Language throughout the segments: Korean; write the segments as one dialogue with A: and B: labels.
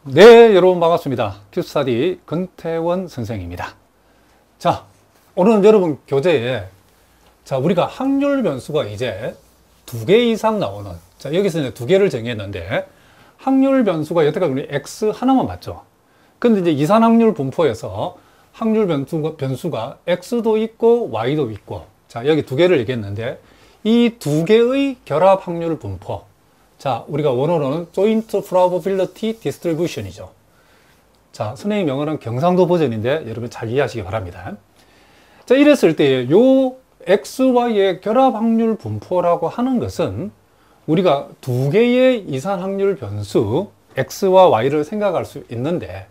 A: 네, 여러분 반갑습니다. 큐스타디 권태원 선생입니다. 자, 오늘은 여러분 교재에 우리가 확률 변수가 이제 2개 이상 나오는, 여기서 이제 2개를 정했는데 확률 변수가 여태까지 우리 x 하나만 맞죠. 근데 이제 이산 확률 분포에서 확률 변수가 x도 있고 y도 있고, 여기 2개를 얘기했는데 이 2개의 결합 확률 분포, 우리가 원어로는 Joint Probability Distribution이죠. 선생님 영어는 경상도 버전인데 여러분 잘 이해하시기 바랍니다. 이랬을 때 요 XY의 결합 확률 분포라고 하는 것은 우리가 2개의 이산 확률 변수 X와 Y를 생각할 수 있는데,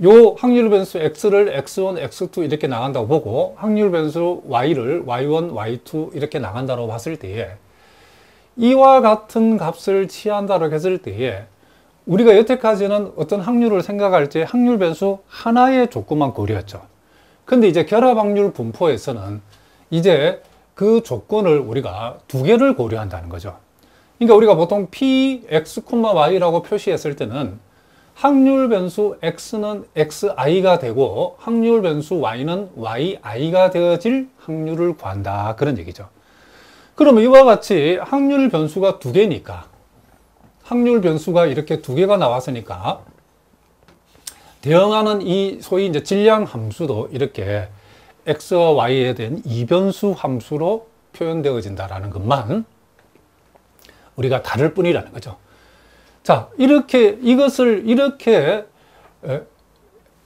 A: 요 확률 변수 X를 X1, X2 이렇게 나간다고 보고 확률 변수 Y를 Y1, Y2 이렇게 나간다고 봤을 때에 이와 같은 값을 취한다고 했을 때에 우리가 여태까지는 어떤 확률을 생각할 때 확률 변수 하나의 조건만 고려했죠. 근데 이제 결합 확률 분포에서는 이제 그 조건을 우리가 2개를 고려한다는 거죠. 그러니까 우리가 보통 Px, Y라고 표시했을 때는 확률 변수 X는 Xi가 되고 확률 변수 Y는 Yi가 되어질 확률을 구한다, 그런 얘기죠. 그러면 이와 같이 확률 변수가 2개니까, 확률 변수가 이렇게 2개가 나왔으니까 대응하는 이 소위 이제 질량 함수도 이렇게 x와 y에 대한 이변수 함수로 표현되어진다라는 것만 우리가 다를 뿐이라는 거죠. 이것을 이렇게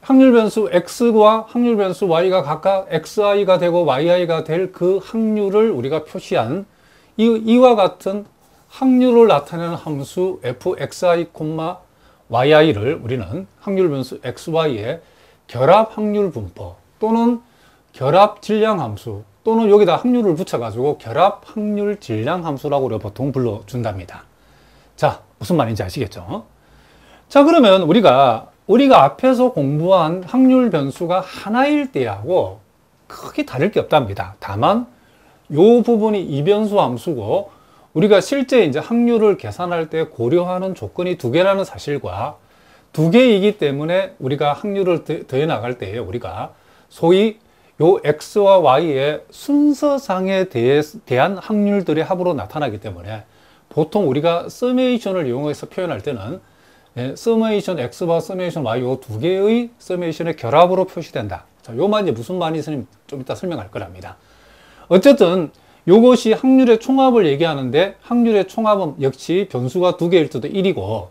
A: 확률 변수 x와 확률 변수 y가 각각 xi가 되고 yi가 될 그 확률을 우리가 표시한 이와 같은 확률을 나타내는 함수 fxi, yi를 우리는 확률 변수 xy의 결합 확률 분포 또는 결합 질량 함수 또는 여기다 확률을 붙여가지고 결합 확률 질량 함수라고 우리가 보통 불러준답니다. 무슨 말인지 아시겠죠? 그러면 우리가 앞에서 공부한 확률 변수가 하나일 때하고 크게 다를 게 없답니다. 다만 이 부분이 이변수 함수고 우리가 실제 이제 확률을 계산할 때 고려하는 조건이 2개라는 사실과 2개이기 때문에 우리가 확률을 더해 나갈 때에 우리가 소위 요 x와 y의 순서상에 대한 확률들의 합으로 나타나기 때문에 보통 우리가 서메이션을 이용해서 표현할 때는 서메이션 x와 서메이션 y 요 2개의 서메이션의 결합으로 표시된다. 요만 이제 무슨 말인지 선생님 좀 이따 설명할 거랍니다. 어쨌든 요것이 확률의 총합을 얘기하는데 확률의 총합은 역시 변수가 2개일 때도 1이고,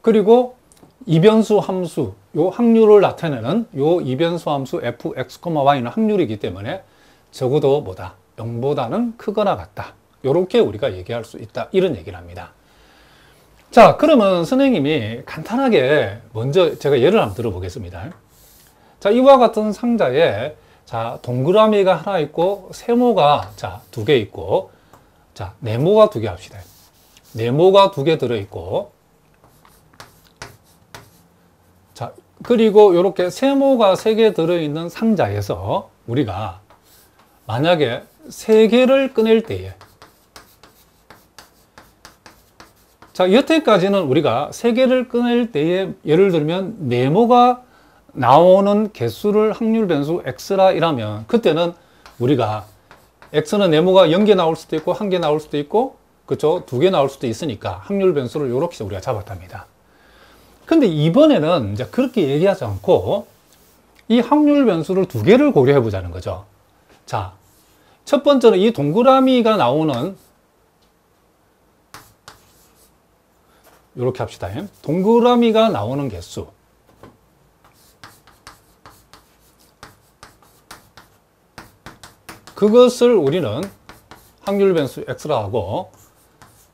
A: 그리고 이변수 함수, 요 확률을 나타내는 요 이변수 함수 fx, y는 확률이기 때문에 적어도 0보다는 크거나 같다. 요렇게 우리가 얘기할 수 있다, 이런 얘기를 합니다. 그러면 선생님이 간단하게 먼저 제가 예를 한번 들어보겠습니다. 이와 같은 상자에 동그라미가 하나 있고 세모가 2개 있고, 네모가 2개 합시다. 네모가 2개 들어있고, 그리고 이렇게 세모가 3개 들어있는 상자에서 우리가 만약에 3개를 꺼낼 때에, 여태까지는 우리가 3개를 꺼낼 때에 예를 들면 네모가 나오는 개수를 확률 변수 x라 이라면 그때는 우리가 x는 네모가 0개 나올 수도 있고 1개 나올 수도 있고, 그쵸? 2개 나올 수도 있으니까 확률 변수를 이렇게 우리가 잡았답니다. 근데 이번에는 이제 그렇게 얘기하지 않고 이 확률 변수를 2개를 고려해 보자는 거죠. 첫 번째는 이 동그라미가 나오는, 이렇게 합시다. 동그라미가 나오는 개수, 그것을 우리는 확률 변수 x라 하고,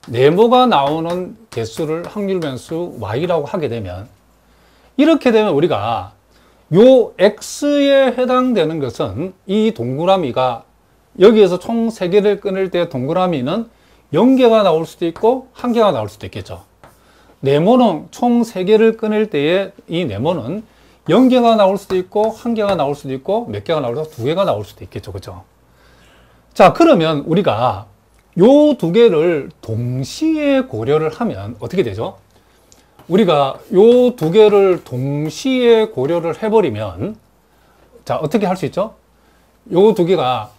A: 네모가 나오는 개수를 확률 변수 y라고 하게 되면, 이렇게 되면 우리가 요 x에 해당되는 것은 이 동그라미가 여기에서 총 3개를 꺼낼 때 동그라미는 0개가 나올 수도 있고 1개가 나올 수도 있겠죠. 네모는 총 3개를 꺼낼 때에 이 네모는 0개가 나올 수도 있고 1개가 나올 수도 있고 몇 개가 나올 수도 있고 2개가 나올 수도 있겠죠. 그죠? 그러면 우리가 요 2개를 동시에 고려를 하면 어떻게 되죠? 우리가 요 두 개를 동시에 고려를 해버리면, 자, 어떻게 할 수 있죠? 요 두 개가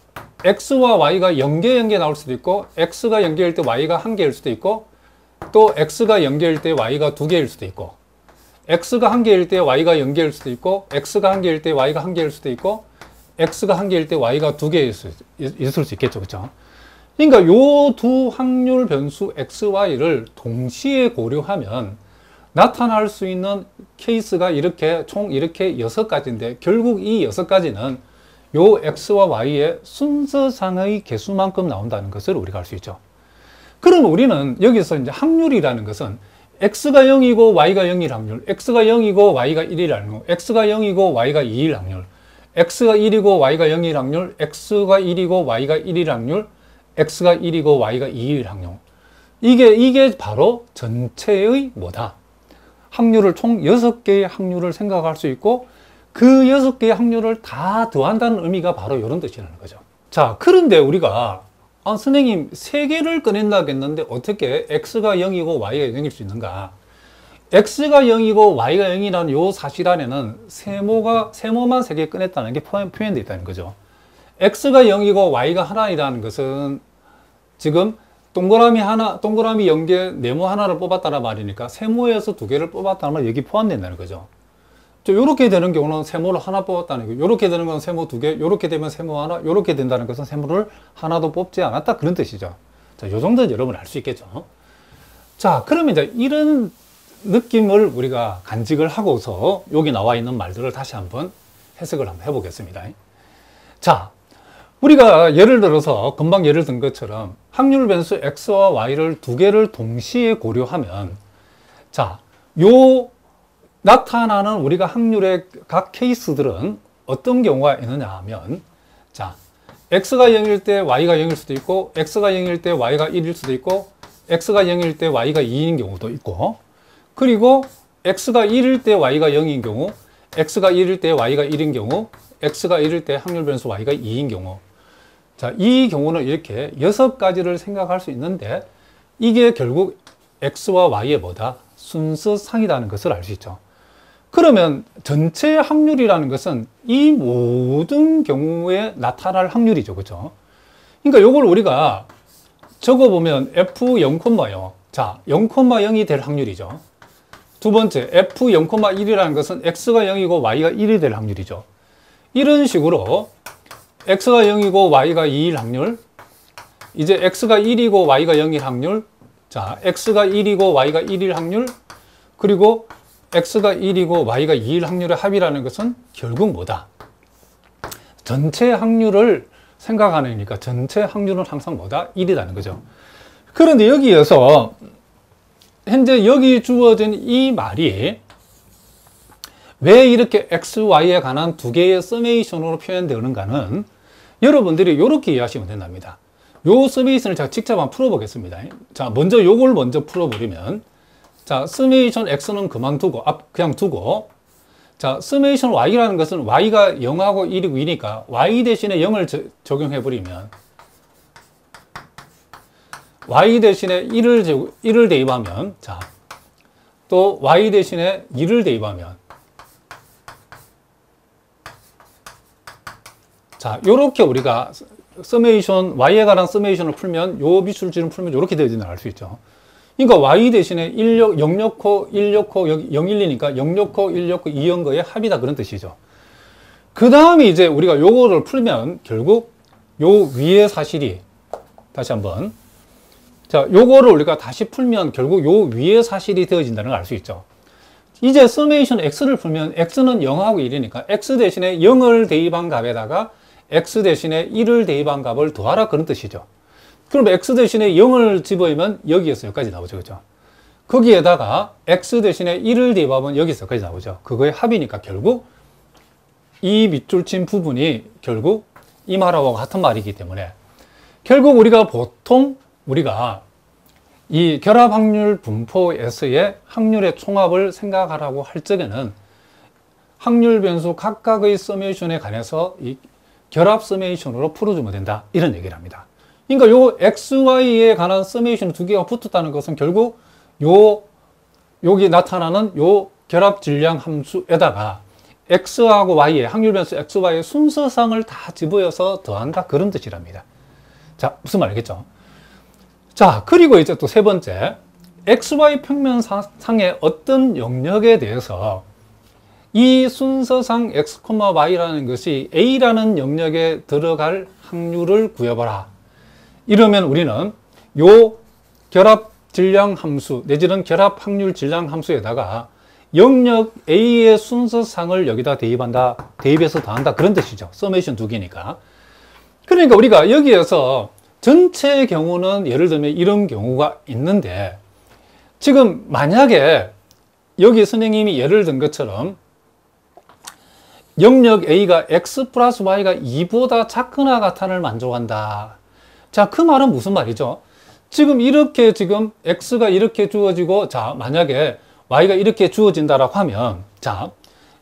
A: x와 y가 0개 나올 수도 있고, x가 0개일 때 y가 1개일 수도 있고, 또 x가 0개일 때 y가 2개일 수도 있고, x가 1개일 때 y가 0개일 수도 있고, x가 1개일 때 y가 1개일 수도 있고, x가 1개일 때 y가 2개일 있을 수 있겠죠. 그렇죠? 그러니까 요 두 확률 변수 xy를 동시에 고려하면 나타날 수 있는 케이스가 총 이렇게 6가지인데, 결국 이 6가지는 요 x와 y의 순서상의 개수만큼 나온다는 것을 우리가 알 수 있죠. 그럼 우리는 여기서 이제 확률이라는 것은 x가 0이고 y가 0일 확률, x가 0이고 y가 1일 확률, x가 0이고 y가 2일 확률, x가 1이고 y가 0일 확률, x가 1이고 y가 1일 확률, x가 1이고 y가 2일 확률. 이게 바로 전체의 뭐다? 확률을 총 6개의 확률을 생각할 수 있고, 그 6개의 확률을 다 더한다는 의미가 바로 이런 뜻이라는 거죠. 자, 그런데 우리가 선생님 3개를 꺼낸다고 했는데 어떻게 x가 0이고 y가 0일 수 있는가? x가 0이고 y가 0이라는 요 사실 안에는 세모만 3개 꺼냈다는 게 표현되어 있다는 거죠. x가 0이고 y가 하나이라는 것은 지금 동그라미 0개, 네모 하나를 뽑았다는 말이니까 세모에서 2개를 뽑았다는 말 여기 포함된다는 거죠. 이렇게 되는 경우는 세모를 하나 뽑았다는 거예요. 이렇게 되는 건 세모 2개, 이렇게 되면 세모 하나, 이렇게 된다는 것은 세모를 하나도 뽑지 않았다, 그런 뜻이죠. 자, 요 정도는 여러분 알 수 있겠죠. 자, 그러면 이제 이런 느낌을 우리가 간직을 하고서 여기 나와 있는 말들을 다시 한번 해석을 한번 해보겠습니다. 자, 우리가 예를 들어서 금방 예를 든 것처럼 확률 변수 x와 y를 2개를 동시에 고려하면, 자, 요 나타나는 우리가 확률의 각 케이스들은 어떤 경우가 있느냐 하면, 자, x가 0일 때 y가 0일 수도 있고, x가 0일 때 y가 1일 수도 있고, x가 0일 때 y가 2인 경우도 있고, 그리고 x가 1일 때 y가 0인 경우, x가 1일 때 y가 1인 경우, x가 1일 때 확률 변수 y가 2인 경우. 자, 이 경우는 이렇게 6가지를 생각할 수 있는데, 이게 결국 x와 y의 뭐다? 순서상이라는 것을 알 수 있죠. 그러면 전체 확률이라는 것은 이 모든 경우에 나타날 확률이죠. 그렇죠? 그러니까 이걸 우리가 적어보면 f0,0. 자, 0,0이 될 확률이죠. 두 번째, f0,1이라는 것은 x가 0이고 y가 1이 될 확률이죠. 이런 식으로 x가 0이고 y가 2일 확률, 이제 x가 1이고 y가 0일 확률, 자, x가 1이고 y가 1일 확률, 그리고 x가 1이고 y가 2일 확률의 합이라는 것은 결국 뭐다? 전체 확률을 생각하니까 전체 확률은 항상 뭐다? 1이라는 거죠. 그런데 여기에서 현재 여기 주어진 이 말이 왜 이렇게 x, y에 관한 2개의 서메이션으로 표현되는가는 여러분들이 이렇게 이해하시면 된답니다. 요 서메이션을 제가 직접 한번 풀어보겠습니다. 자, 먼저 요걸 먼저 풀어버리면, 자, 서메이션 x는 그만두고, 그냥 두고, 자, 서메이션 y라는 것은 y가 0하고 1이고 2니까 y 대신에 0을 적용해버리면, y 대신에 1을 대입하면, 자, 또 y 대신에 2를 대입하면, 자, 요렇게 우리가 서메이션, y에 관한 서메이션을 풀면, 요 미술지를 풀면 요렇게 되어진다는 알 수 있죠. 그러니까 y 대신에 0넣고 1넣고 012니까 0넣고 1넣고 2연 거의 합이다, 그런 뜻이죠. 그 다음에 이제 우리가 요거를 풀면 결국 요 위의 사실이, 다시 한번, 자, 요거를 우리가 다시 풀면 결국 요 위의 사실이 되어진다는 걸 알 수 있죠. 이제 서메이션 x를 풀면 x는 0하고 1이니까 x 대신에 0을 대입한 값에다가 x 대신에 1을 대입한 값을 더하라, 그런 뜻이죠. 그럼 x 대신에 0을 집어넣으면 여기에서 여기까지 나오죠. 그죠? 거기에다가 x 대신에 1을 대입하면 여기서 여기까지 나오죠. 그거의 합이니까 결국 이 밑줄 친 부분이 결국 이 말하고 같은 말이기 때문에, 결국 우리가 보통 이 결합 확률 분포에서의 확률의 총합을 생각하라고 할 적에는 확률 변수 각각의 서메이션에 관해서 이 결합 서메이션으로 풀어주면 된다, 이런 얘기를 합니다. 그러니까 요 x, y에 관한 서메이션 2개가 붙었다는 것은 결국 요 여기 나타나는 요 결합 질량 함수에다가 x하고 y의 확률 변수 x, y의 순서상을 다 집어여서 더한다, 그런 뜻이랍니다. 자, 무슨 말이겠죠? 자, 그리고 이제 또 세 번째, xy 평면상의 어떤 영역에 대해서 이 순서상 x, y라는 것이 a라는 영역에 들어갈 확률을 구해봐라. 이러면 우리는 요 결합 질량 함수 내지는 결합 확률 질량 함수에다가 영역 A의 순서상을 여기다 대입한다, 대입해서 더한다, 그런 뜻이죠. 서메이션 두 개니까. 그러니까 우리가 여기에서 전체의 경우는 예를 들면 이런 경우가 있는데, 지금 만약에 여기 선생님이 예를 든 것처럼 영역 A가 x 플러스 y가 2보다 작거나 같다를 만족한다. 자, 그 말은 무슨 말이죠? 지금 이렇게 지금 x가 이렇게 주어지고, 자, 만약에 y가 이렇게 주어진다라고 하면, 자,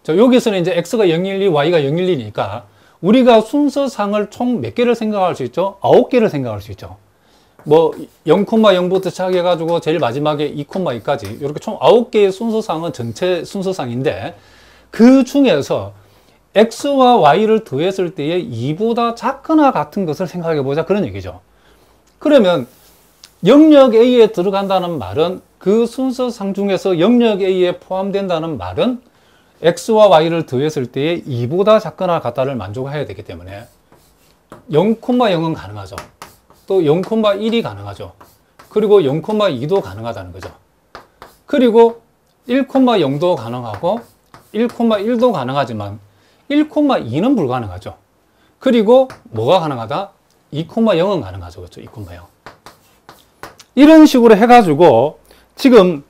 A: 여기서는 이제 x가 012, y가 012니까 우리가 순서상을 총 몇 개를 생각할 수 있죠? 9개를 생각할 수 있죠. 뭐 0,0부터 시작해가지고 제일 마지막에 2,2까지 이렇게 총 9개의 순서상은 전체 순서상인데, 그 중에서 x와 y를 더했을 때에 2보다 작거나 같은 것을 생각해 보자, 그런 얘기죠. 그러면 영역 A에 들어간다는 말은, 그 순서상 중에서 영역 A에 포함된다는 말은 x와 y를 더했을 때에 2보다 작거나 같다를 만족해야 되기 때문에 0,0은 가능하죠. 또 0,1이 가능하죠. 그리고 0,2도 가능하다는 거죠. 그리고 1,0도 가능하고 1,1도 가능하지만 1,2는 불가능하죠. 그리고 뭐가 가능하다? 2,0은 가능하죠. 그렇죠? 2,0. 이런 식으로 해가지고 지금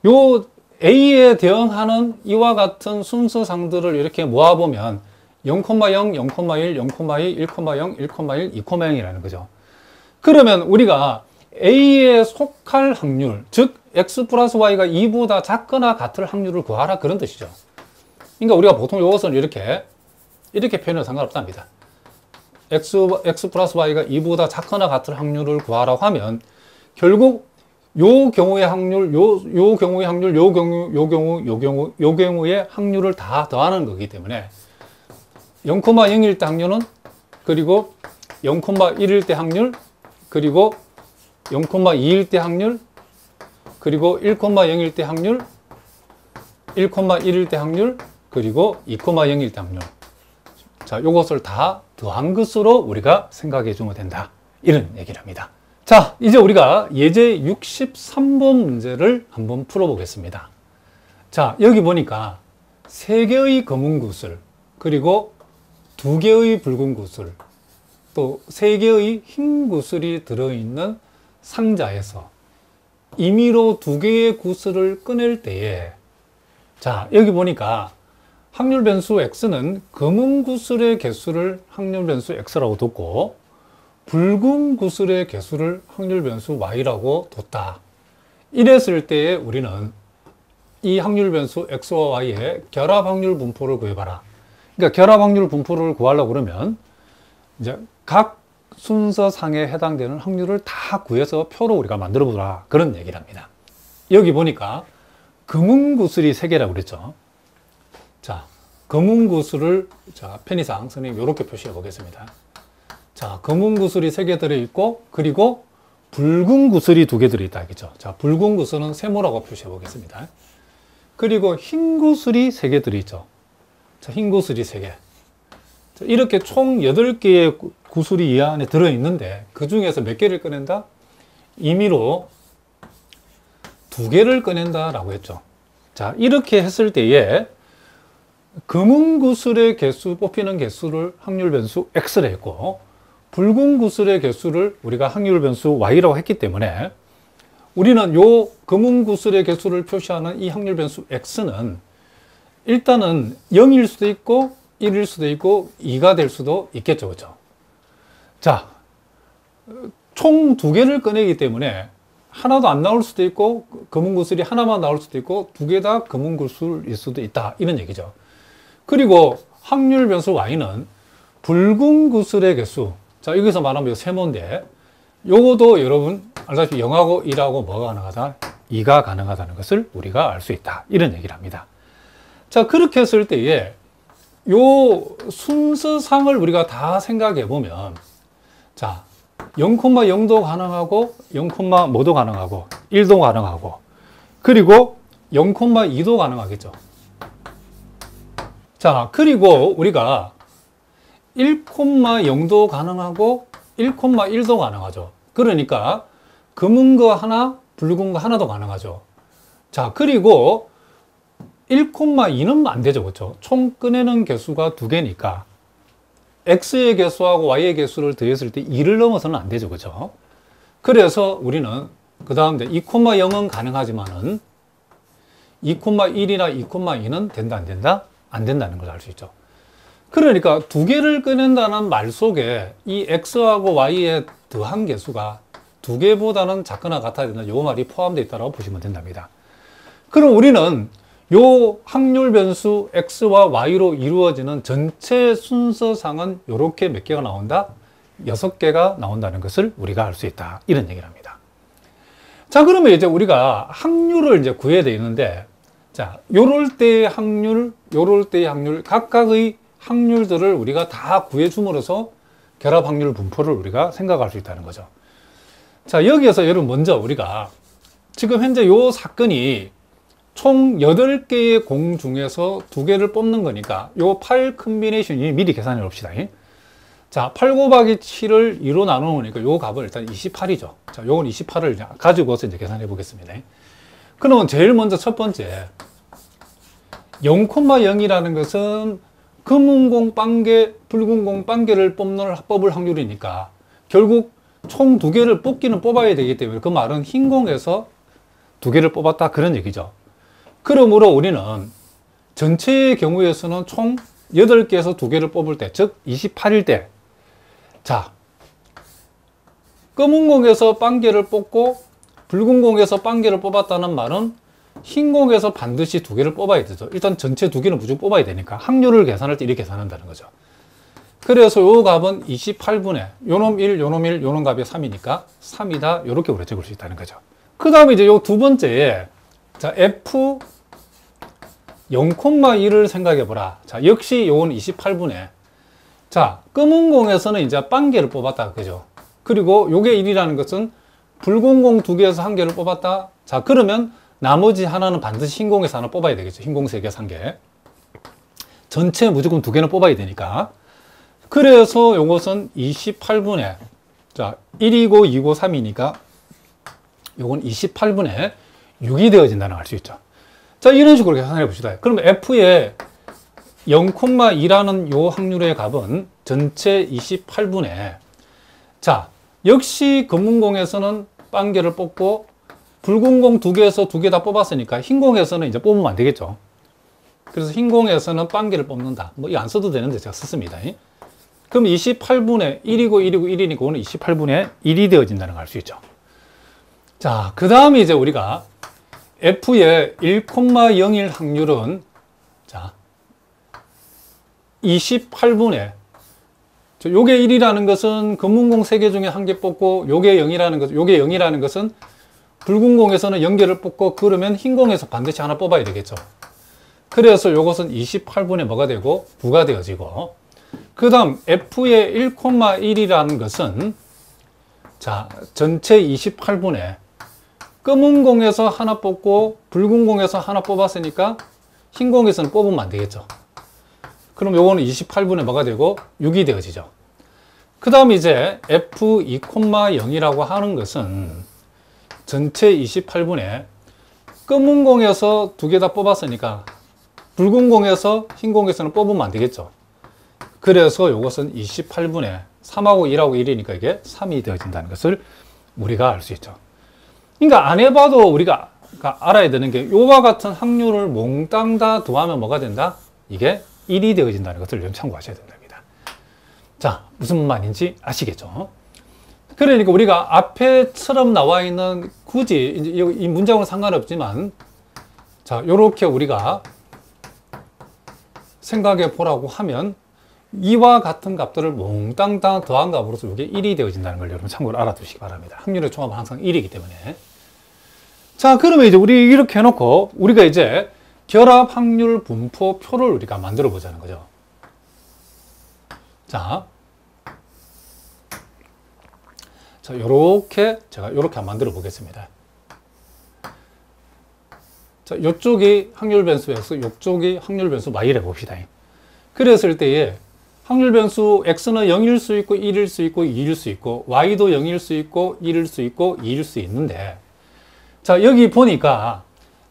A: 요 A에 대응하는 이와 같은 순서상들을 이렇게 모아보면 0,0, 0,1, 0,2, 1,0, 1,1, 2,0이라는 거죠. 그러면 우리가 A에 속할 확률, 즉 x 플러스 y가 2보다 작거나 같을 확률을 구하라, 그런 뜻이죠. 그러니까 우리가 보통 이것을 이렇게 표현해도 상관없답니다. x 플러스 y가 2보다 작거나 같을 확률을 구하라고 하면 결국 요 경우의 확률, 요 경우의 확률, 요 경우의 확률을 다 더하는 거기 때문에 0,0일 때 확률은, 그리고 0,1일 때 확률, 그리고 0,2일 때 확률, 그리고 1,0일 때 확률, 1,1일 때 확률, 그리고 2,0일 때 확률. 자, 요것을 다 더한 것으로 우리가 생각해 주면 된다, 이런 얘기를 합니다. 자, 이제 우리가 예제 63번 문제를 한번 풀어보겠습니다. 자, 여기 보니까 3개의 검은 구슬, 그리고 2개의 붉은 구슬, 또 3개의 흰 구슬이 들어있는 상자에서 임의로 2개의 구슬을 꺼낼 때에, 자, 여기 보니까 확률 변수 x는 검은 구슬의 개수를 확률 변수 x라고 뒀고 붉은 구슬의 개수를 확률 변수 y라고 뒀다. 이랬을 때에 우리는 이 확률 변수 x와 y의 결합 확률 분포를 구해봐라. 그러니까 결합 확률 분포를 구하려고 그러면 이제 각 순서상에 해당되는 확률을 다 구해서 표로 우리가 만들어 보라, 그런 얘기를 합니다. 여기 보니까 검은 구슬이 3개라고 그랬죠. 자, 검은 구슬을, 자, 편의상 선생님 이렇게 표시해 보겠습니다. 자, 검은 구슬이 3개 들어있고, 그리고 붉은 구슬이 2개 들어있다, 알겠죠? 자, 붉은 구슬은 세모라고 표시해 보겠습니다. 그리고 흰 구슬이 3개 들어있죠. 자, 흰 구슬이 3개. 자, 이렇게 총 8개의 구슬이 이 안에 들어있는데, 그 중에서 몇 개를 꺼낸다? 임의로 2개를 꺼낸다라고 했죠. 자, 이렇게 했을 때에 검은 구슬의 개수, 뽑히는 개수를 확률 변수 x를 했고, 붉은 구슬의 개수를 우리가 확률 변수 y라고 했기 때문에 우리는 요 검은 구슬의 개수를 표시하는 이 확률 변수 x는 일단은 0일 수도 있고 1일 수도 있고 2가 될 수도 있겠죠. 그렇죠? 자, 총 2개를 꺼내기 때문에 하나도 안 나올 수도 있고 검은 구슬이 하나만 나올 수도 있고 2개 다 검은 구슬일 수도 있다, 이런 얘기죠. 그리고 확률 변수 y는 붉은 구슬의 개수, 자, 여기서 말하면 이 세모인데, 요거도 여러분 알다시피 0하고 1하고 뭐가 가능하다? 2가 가능하다는 것을 우리가 알 수 있다. 이런 얘기를 합니다. 자, 그렇게 했을 때에 요 순서상을 우리가 다 생각해 보면, 자, 0,0도 가능하고 0,뭐도 가능하고 1도 가능하고 그리고 0,2도 가능하겠죠. 자, 그리고 우리가 1,0도 가능하고 1,1도 가능하죠. 그러니까 검은 거 하나, 붉은 거 하나도 가능하죠. 자, 그리고 1,2는 안 되죠. 그렇죠? 총 꺼내는 개수가 2개니까 x의 개수하고 y의 개수를 더했을 때 2를 넘어서는 안 되죠. 그렇죠? 그래서 우리는 그 다음에 2,0은 가능하지만은 2,1이나 2,2는 된다, 안 된다? 안 된다는 걸 알 수 있죠. 그러니까 2개를 꺼낸다는 말 속에 이 x하고 y의 더한 개수가 2개보다는 작거나 같아야 된다. 요 말이 포함되어 있다고 보시면 된답니다. 그럼 우리는 요 확률 변수 x와 y로 이루어지는 전체 순서상은 이렇게 몇 개가 나온다? 6개가 나온다는 것을 우리가 알 수 있다. 이런 얘기를 합니다. 자, 그러면 이제 우리가 확률을 이제 구해야 되는데, 자, 요럴 때의 확률, 요럴 때의 확률, 각각의 확률들을 우리가 다 구해줌으로써 결합 확률 분포를 우리가 생각할 수 있다는 거죠. 자, 여기에서 여러분 먼저 우리가 지금 현재 요 사건이 총 8개의 공 중에서 2개를 뽑는 거니까 요 8 컨비네이션이 미리 계산해 봅시다. 자, 8 곱하기 7을 2로 나누니까 요 값은 일단 28이죠. 자, 요건 28을 가지고서 이제 계산해 보겠습니다. 그러면 제일 먼저 첫 번째 0,0이라는 것은 검은 공 빵개, 붉은 공 빵개를 뽑을 확률이니까 결국 총 2개를 뽑기는 뽑아야 되기 때문에 그 말은 흰 공에서 2개를 뽑았다 그런 얘기죠. 그러므로 우리는 전체의 경우에서는 총 8개에서 2개를 뽑을 때, 즉 28일 때, 자, 검은 공에서 빵개를 뽑고 붉은 공에서 빵개를 뽑았다는 말은 흰 공에서 반드시 2개를 뽑아야 되죠. 일단 전체 2개는 무조건 뽑아야 되니까 확률을 계산할 때 이렇게 계산한다는 거죠. 그래서 요 값은 28분의 요놈 1, 요놈 1, 요놈 값이 3이니까 3이다. 이렇게 우리가 적을 수 있다는 거죠. 그 다음에 이제 요 두 번째에, 자, f 0,1을 생각해 보라. 자, 역시 요건 28분의, 자, 검은 공에서는 이제 빵개를 뽑았다. 그죠? 그리고 요게 1이라는 것은 붉은 공 2개에서 1개를 뽑았다. 자, 그러면 나머지 하나는 반드시 흰 공에서 하나 뽑아야 되겠죠. 흰 공 3개에서 1개. 전체 무조건 2개는 뽑아야 되니까. 그래서 요것은 28분의, 자, 1이고 2고 3이니까 요건 28분의 6이 되어진다는 걸 알 수 있죠. 자, 이런 식으로 계산해 봅시다. 그러면 f의 0,2라는 요 확률의 값은 전체 28분의, 자, 역시 검은 공에서는 빵개를 뽑고 붉은 공 2개에서 2개 다 뽑았으니까 흰 공에서는 이제 뽑으면 안 되겠죠. 그래서 흰 공에서는 빵개를 뽑는다. 뭐 이거 안 써도 되는데 제가 썼습니다. 그럼 28분의 1이고 1이고 1이니까 오늘 28분의 1이 되어진다는 걸 알 수 있죠. 자, 그 다음에 이제 우리가 f의 1,01 확률은, 자, 28분의, 요게 1이라는 것은 검은 공 3개 중에 1개 뽑고 요게 0이라는 것, 요게 0이라는 것은 붉은 공에서는 0개를 뽑고 그러면 흰 공에서 반드시 하나 뽑아야 되겠죠. 그래서 요것은 28분의 뭐가 되고 9가 되어지고, 그 다음 f의 1,1이라는 것은, 자, 전체 28분의 검은 공에서 하나 뽑고 붉은 공에서 하나 뽑았으니까 흰 공에서는 뽑으면 안 되겠죠. 그럼 요거는 28분의 뭐가 되고 6이 되어지죠. 그 다음 이제 f2,0이라고 하는 것은 전체 28분의 검은 공에서 2개 다 뽑았으니까 붉은 공에서 흰 공에서는 뽑으면 안 되겠죠. 그래서 요것은 28분의 3하고 1하고 1이니까 이게 3이 되어진다는 것을 우리가 알 수 있죠. 그러니까 안 해봐도 우리가 알아야 되는 게 요와 같은 확률을 몽땅 다 더하면 뭐가 된다? 이게 1이 되어진다는 것을 좀 참고하셔야 된답니다. 자, 무슨 말인지 아시겠죠? 그러니까 우리가 앞에처럼 나와 있는 굳이 이 문장은 상관없지만, 자, 요렇게 우리가 생각해 보라고 하면 이와 같은 값들을 몽땅 다 더한 값으로서 이게 1이 되어진다는 걸 여러분 참고로 알아두시기 바랍니다. 확률의 총합은 항상 1이기 때문에. 자, 그러면 이제 우리 이렇게 해놓고 우리가 이제 결합 확률 분포표를 우리가 만들어 보자는 거죠. 자, 요렇게 제가 요렇게 한번 만들어 보겠습니다. 자, 요쪽이 확률 변수 x, 요쪽이 확률 변수 y를 해봅시다. 그랬을 때에 확률 변수 x는 0일 수 있고 1일 수 있고 2일 수 있고 y도 0일 수 있고 1일 수 있고 2일 수 있는데, 자, 여기 보니까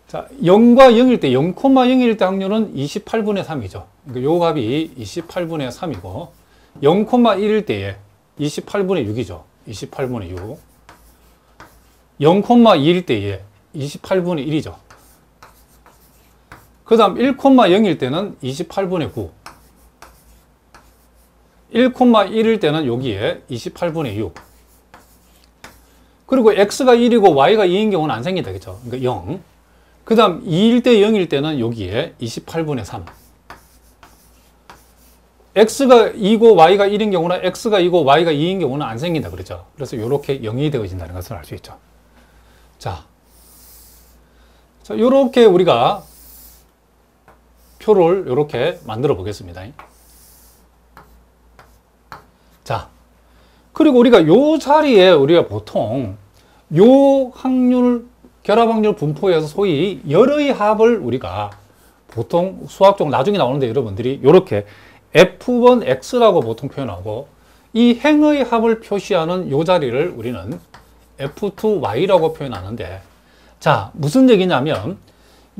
A: 자, 0과 0일 때 0,0일 때 확률은 28분의 3이죠. 그러니까 요 값이 28분의 3이고 0,1일 때에 28분의 6이죠. 28분의 6. 0,2일 때에 28분의 1이죠. 그 다음 1,0일 때는 28분의 9. 1,1일 때는 여기에 28분의 6. 그리고 x가 1이고 y가 2인 경우는 안 생긴다, 그죠? 그러니까 0. 그 다음 2일 때 0일 때는 여기에 28분의 3. x가 2고 y가 1인 경우나 x가 2고 y가 2인 경우는 안 생긴다, 그렇죠? 그래서 이렇게 0이 되어진다는 것을 알 수 있죠. 자, 이렇게 우리가 표를 이렇게 만들어 보겠습니다. 자, 그리고 우리가 요 자리에 우리가 보통 요 확률, 결합 확률 분포에서 소위 열의 합을 우리가 보통 수학적 나중에 나오는데 여러분들이 이렇게 F1X라고 보통 표현하고, 이 행의 합을 표시하는 요 자리를 우리는 F2Y라고 표현하는데, 자, 무슨 얘기냐면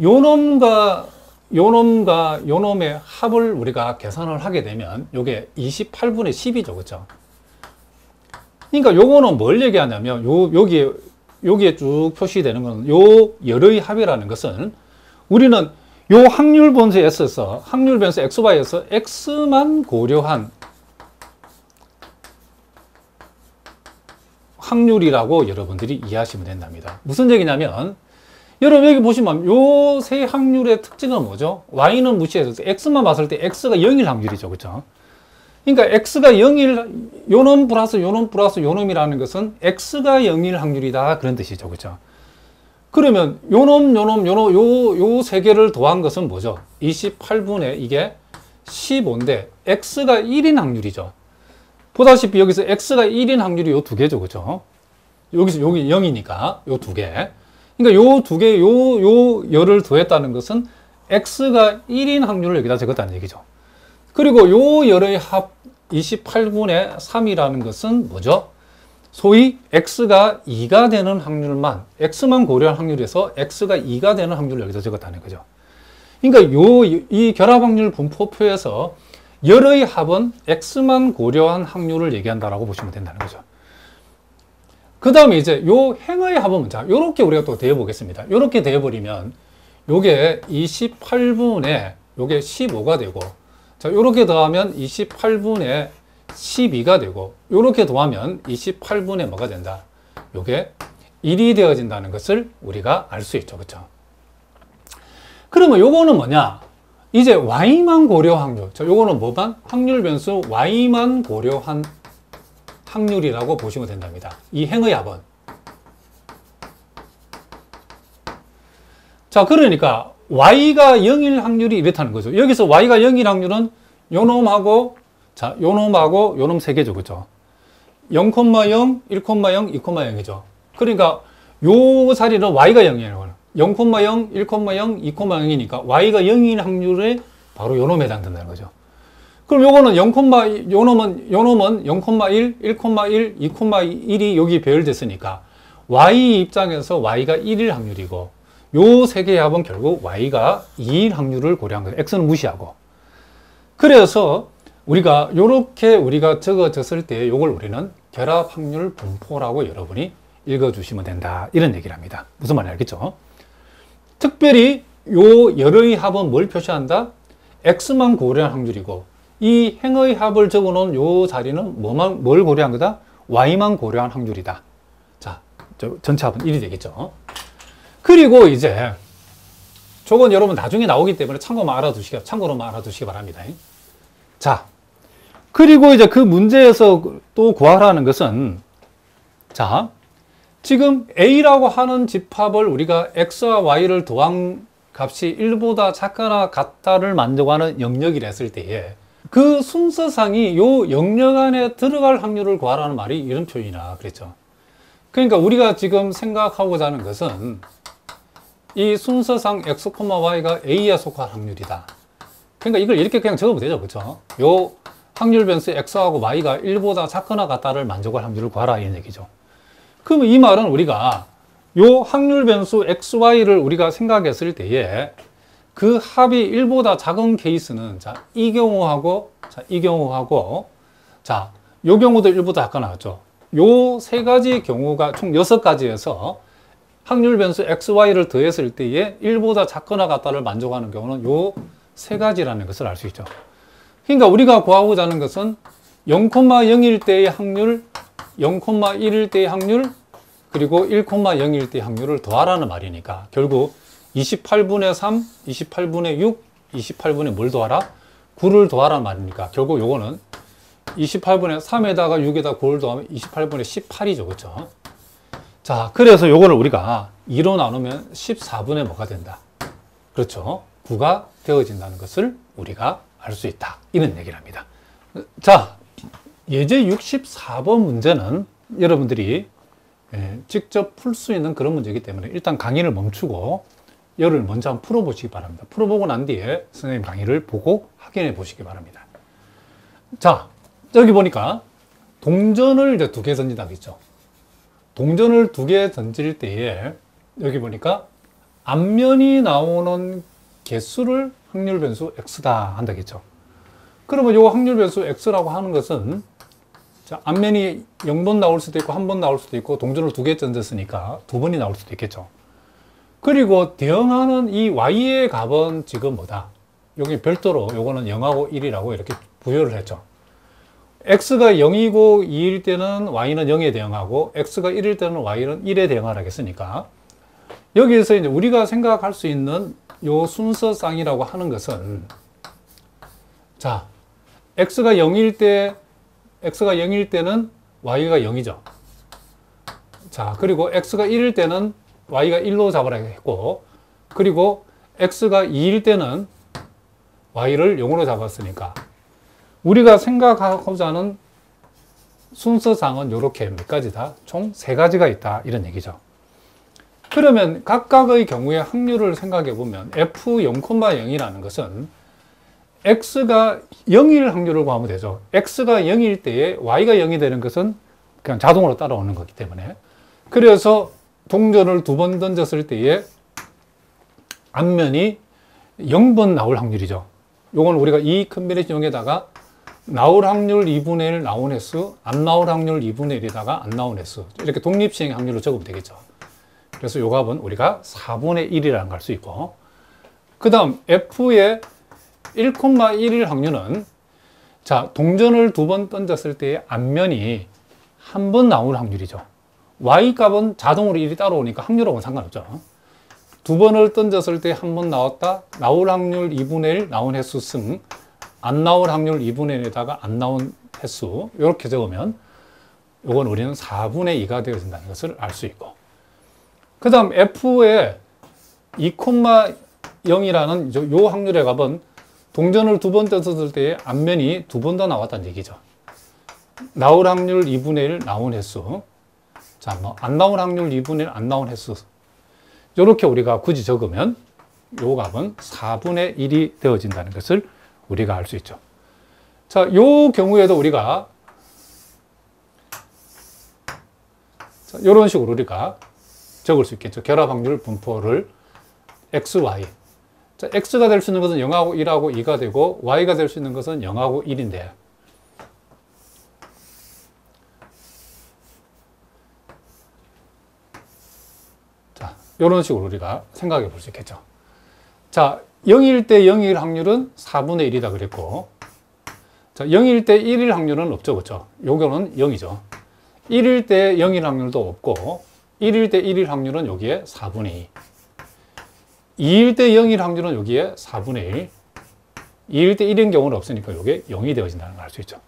A: 요 놈과 요 놈의 합을 우리가 계산을 하게 되면 요게 28분의 10이죠. 그렇죠? 그러니까 요거는 뭘 얘기하냐면 여기에 쭉 표시되는 건 요 열의 합이라는 것은 우리는 요 확률 변수 S에서 확률 변수 XY에서 X만 고려한 확률이라고 여러분들이 이해하시면 된답니다. 무슨 얘기냐면 여러분 여기 보시면 요 세 확률의 특징은 뭐죠? Y는 무시해서 X만 봤을 때 X가 0일 확률이죠. 그렇죠? 그러니까 X가 0일, 요놈 플러스 요놈 플러스 요놈이라는 것은 X가 0일 확률이다, 그런 뜻이죠. 그렇죠? 그러면 요 세 개를 더한 것은 뭐죠? 28분의 이게 15인데 X가 1인 확률이죠. 보다시피 여기서 X가 1인 확률이 요 두 개죠. 그렇죠? 여기 0이니까 요 두 개. 그러니까 요 두 개, 요 열을 더했다는 것은 X가 1인 확률을 여기다 적었다는 얘기죠. 그리고 요 열의 합 28분의 3이라는 것은 뭐죠? 소위 X가 2가 되는 확률만, X만 고려한 확률에서 X가 2가 되는 확률을 여기다 적었다는 거죠. 그러니까 이 결합 확률 분포표에서 열의 합은 X만 고려한 확률을 얘기한다라고 보시면 된다는 거죠. 그 다음에 이제 요 행의 합은, 자, 요렇게 우리가 또 대해보겠습니다. 요렇게 대해버리면 요게 28분의 요게 15가 되고, 자, 요렇게 더하면 28분의 12가 되고, 요렇게 더하면 28분의 뭐가 된다? 요게 1이 되어진다는 것을 우리가 알 수 있죠. 그렇죠? 그러면 요거는 뭐냐? 이제 Y만 고려 확률. 자, 요거는 뭐만? 확률 변수 Y만 고려한 확률이라고 보시면 된답니다. 이 행의 합은. 자, 그러니까 Y가 0일 확률이 이렇다는 거죠. 여기서 Y가 0일 확률은 요놈하고, 자, 요놈하고 요놈 세 개죠. 그죠? 0,0, 1,0, 2,0이죠. 그러니까 요 자리는 Y가 0이에요. 0,0, 1,0, 2,0이니까 Y가 0인 확률에 바로 요놈에 해당된다는 거죠. 그럼 요거는 0, 요놈은 0,1, 1,1, 2,1이 여기 배열됐으니까 Y 입장에서 Y가 1일 확률이고, 요 세 개의 합은 결국 Y가 2일 확률을 고려한 거예요. X는 무시하고. 그래서 우리가 요렇게 우리가 적어졌을 때 요걸 우리는 결합 확률 분포라고 여러분이 읽어주시면 된다, 이런 얘기를 합니다. 무슨 말인지 알겠죠? 특별히 요 열의 합은 뭘 표시한다? X만 고려한 확률이고, 이 행의 합을 적어놓은 요 자리는 뭘 고려한 거다? Y만 고려한 확률이다. 자, 전체 합은 1이 되겠죠? 그리고 이제 저건 여러분 나중에 나오기 때문에 참고로만 알아두시기 바랍니다. 자, 그리고 이제 그 문제에서 또 구하라는 것은, 자, 지금 A라고 하는 집합을 우리가 X와 Y를 더한 값이 1보다 작거나 같다를 만족하는 영역이라 했을 때에 그 순서상이 요 영역 안에 들어갈 확률을 구하라는 말이 이런 표현이나 그랬죠. 그러니까 우리가 지금 생각하고자 하는 것은 이 순서상 X, Y가 A에 속할 확률이다. 그러니까 이걸 이렇게 그냥 적으면 되죠. 그렇죠? 요 확률 변수 X하고 Y가 1보다 작거나 같다를 만족할 확률을 구하라 이런 얘기죠. 그러면 이 말은 우리가 요 확률 변수 XY를 우리가 생각했을 때에 그 합이 1보다 작은 케이스는 자, 이 경우하고 자, 요 경우도 1보다 작거나 같죠. 요 세 가지 경우가 총 6가지에서 확률 변수 XY를 더했을 때에 1보다 작거나 같다를 만족하는 경우는 요 세 가지라는 것을 알 수 있죠. 그러니까 우리가 구하고자 하는 것은 0,0일 때의 확률, 0,1일 때의 확률, 그리고 1,0일 때의 확률을 더하라는 말이니까 결국 28분의 3, 28분의 6, 28분의 뭘 더하라? 9를 더하라는 말이니까 결국 요거는 28분의 3에다가 6에다가 9를 더하면 28분의 18이죠. 그렇죠? 자, 그래서 요거를 우리가 2로 나누면 14분의 뭐가 된다? 그렇죠? 9가 되어진다는 것을 우리가 알 수 있다. 이런 얘기를 합니다. 자, 예제 64번 문제는 여러분들이 직접 풀 수 있는 그런 문제이기 때문에 일단 강의를 멈추고 이를 먼저 한번 풀어보시기 바랍니다. 풀어보고 난 뒤에 선생님 강의를 보고 확인해 보시기 바랍니다. 자, 여기 보니까 동전을 이제 2개 던진다고 했죠. 동전을 2개 던질 때에 여기 보니까 앞면이 나오는 개수를 확률 변수 X다 한다고 했죠. 그러면 이 확률 변수 X라고 하는 것은 자, 앞면이 0번 나올 수도 있고 1번 나올 수도 있고 동전을 2개 던졌으니까 2번이 나올 수도 있겠죠. 그리고 대응하는 이 Y의 값은 지금 뭐다? 여기 별도로 요거는 0하고 1이라고 이렇게 부여를 했죠. X가 0이고 2일 때는 Y는 0에 대응하고 X가 1일 때는 Y는 1에 대응하라고 했으니까 여기에서 이제 우리가 생각할 수 있는 요 순서쌍이라고 하는 것은 자, X가 0일 때는 Y가 0이죠. 자, 그리고 X가 1일 때는 Y가 1로 잡으라 했고, 그리고 X가 2일 때는 Y를 0으로 잡았으니까, 우리가 생각하고자 하는 순서상은 이렇게 몇 가지다? 총 3가지가 있다. 이런 얘기죠. 그러면 각각의 경우의 확률을 생각해 보면 F0,0이라는 것은 X가 0일 확률을 구하면 되죠. X가 0일 때에 Y가 0이 되는 것은 그냥 자동으로 따라오는 거기 때문에. 그래서 동전을 2번 던졌을 때에 앞면이 0번 나올 확률이죠. 요건 우리가 이 컨비네이션에다가 나올 확률 2분의 1 나온 횟수, 안 나올 확률 2분의 1에다가 안 나온 횟수, 이렇게 독립시행 확률을 적으면 되겠죠. 그래서 요 값은 우리가 4분의 1이라는 걸 알 수 있고, 그 다음 F의 1,1일 확률은 자, 동전을 2번 던졌을 때의 앞면이 1번 나올 확률이죠. Y 값은 자동으로 1이 따라오니까 확률하고는 상관없죠. 2번을 던졌을 때 1번 나왔다. 나올 확률 2분의 1 나온 횟수 승, 안 나올 확률 2분의 1에다가 안 나온 횟수, 이렇게 적으면 이건 우리는 4분의 2가 되어진다는 것을 알 수 있고, 그 다음 F의 2,0이라는 요 확률의 값은 동전을 2번 떴을 때에 앞면이 2번 더 나왔다는 얘기죠. 나올 확률 2분의 1 나온 횟수, 자, 뭐 안 나올 확률 2분의 1 안 나온 횟수, 이렇게 우리가 굳이 적으면 요 값은 4분의 1이 되어진다는 것을 우리가 알 수 있죠. 자, 요 경우에도 우리가 자, 이런 식으로 우리가 적을 수 있겠죠. 결합 확률 분포를 X, Y. 자, X가 될 수 있는 것은 0하고 1하고 2가 되고, Y가 될 수 있는 것은 0하고 1인데, 자, 이런 식으로 우리가 생각해 볼 수 있겠죠. 자, 0일 때 0일 확률은 4분의 1이다 그랬고, 자, 0일 때 1일 확률은 없죠. 그렇죠? 요거는 0이죠. 1일 때 0일 확률도 없고, 1일 때 1일 확률은 여기에 4분의 2. 2일 때 0일 확률은 여기에 4분의 1. 2일 때 1인 경우는 없으니까 이게 0이 되어진다는 걸 알 수 있죠.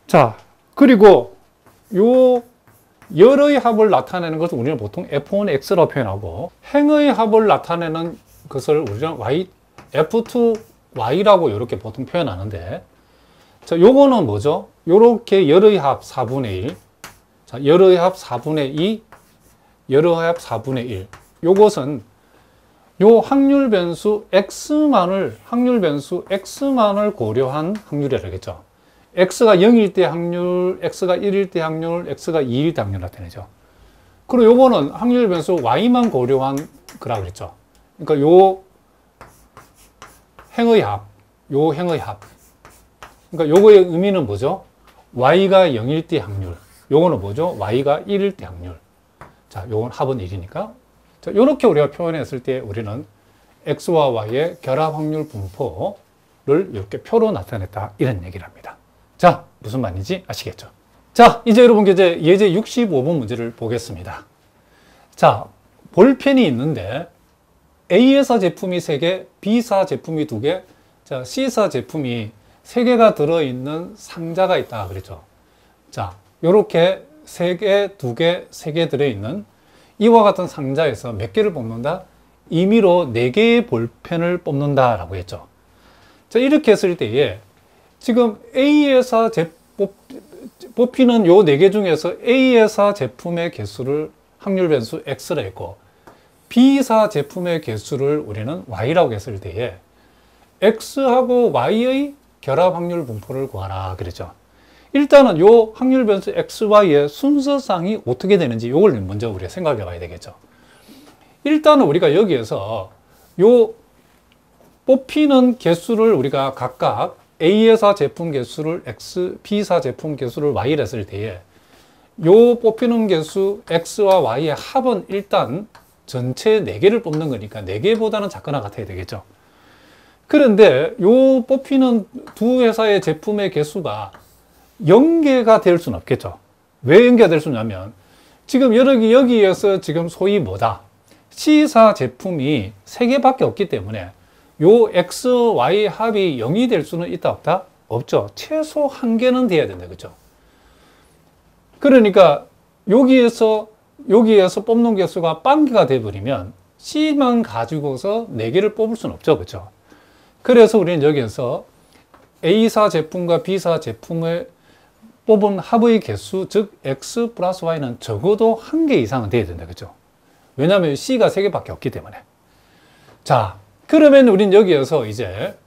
A: 자, 그리고 요 열의 합을 나타내는 것을 우리는 보통 F1X라고 표현하고, 행의 합을 나타내는 것을 우리는 F2Y라고 이렇게 보통 표현하는데, 자, 요거는 뭐죠? 요렇게 열의 합 4분의 1, 자, 열의 합 4분의 2, 열의 합 4분의 1. 요것은 요 확률 변수 X만을 고려한 확률이라고 했죠. X가 0일 때 확률, X가 1일 때 확률, X가 2일 때 확률 나타내죠. 그리고 요거는 확률 변수 Y만 고려한 거라 그랬죠. 그러니까 요 행의 합. 그러니까 요거의 의미는 뭐죠? Y가 0일 때 확률. 요거는 뭐죠? Y가 1일 때 확률. 자, 요건 합은 1이니까. 자, 요렇게 우리가 표현했을 때 우리는 X와 Y의 결합 확률 분포를 이렇게 표로 나타냈다. 이런 얘기를 합니다. 자, 무슨 말인지 아시겠죠? 자, 이제 여러분 예제 65번 문제를 보겠습니다. 자, 볼펜이 있는데 A사 제품이 3개, B사 제품이 2개, 자, C사 제품이 3개가 들어있는 상자가 있다 그랬죠. 자, 요렇게 3개, 2개, 3개 들어있는 이와 같은 상자에서 몇 개를 뽑는다? 임의로 4개의 볼펜을 뽑는다라고 했죠. 자, 이렇게 했을 때에 지금 A회사 뽑히는 요 4개 중에서 A회사 제품의 개수를 확률 변수 X라 했고, B사 제품의 개수를 우리는 Y라고 했을 때에 X하고 Y의 결합 확률 분포를 구하라 그랬죠. 일단은 요 확률 변수 X, Y의 순서상이 어떻게 되는지 요걸 먼저 우리가 생각해 봐야 되겠죠. 일단은 우리가 여기에서 요 뽑히는 개수를 우리가 각각 A회사 제품 개수를 X, B사 제품 개수를 Y를 했을 때에 요 뽑히는 개수 X와 Y의 합은 일단 전체 4개를 뽑는 거니까 4개보다는 작거나 같아야 되겠죠. 그런데 요 뽑히는 두 회사의 제품의 개수가 0개가 될 수는 없겠죠. 왜 0개가 될 수 있냐면 지금 여기에서 지금 소위 뭐다? C사 제품이 3개밖에 없기 때문에 요 X, Y 합이 0이 될 수는 있다 없다? 없죠. 최소 1개는 돼야 된다. 그죠? 그러니까 여기에서 뽑는 개수가 빵개가 돼버리면 C만 가지고서 4개를 뽑을 수는 없죠. 그죠? 그래서 우리는 여기에서 A사 제품과 B사 제품을 뽑은 합의 개수, 즉 X 플러스 Y는 적어도 1개 이상은 돼야 된다. 그죠? 왜냐하면 C가 3개밖에 없기 때문에. 자, 그러면 우린 여기에서 이제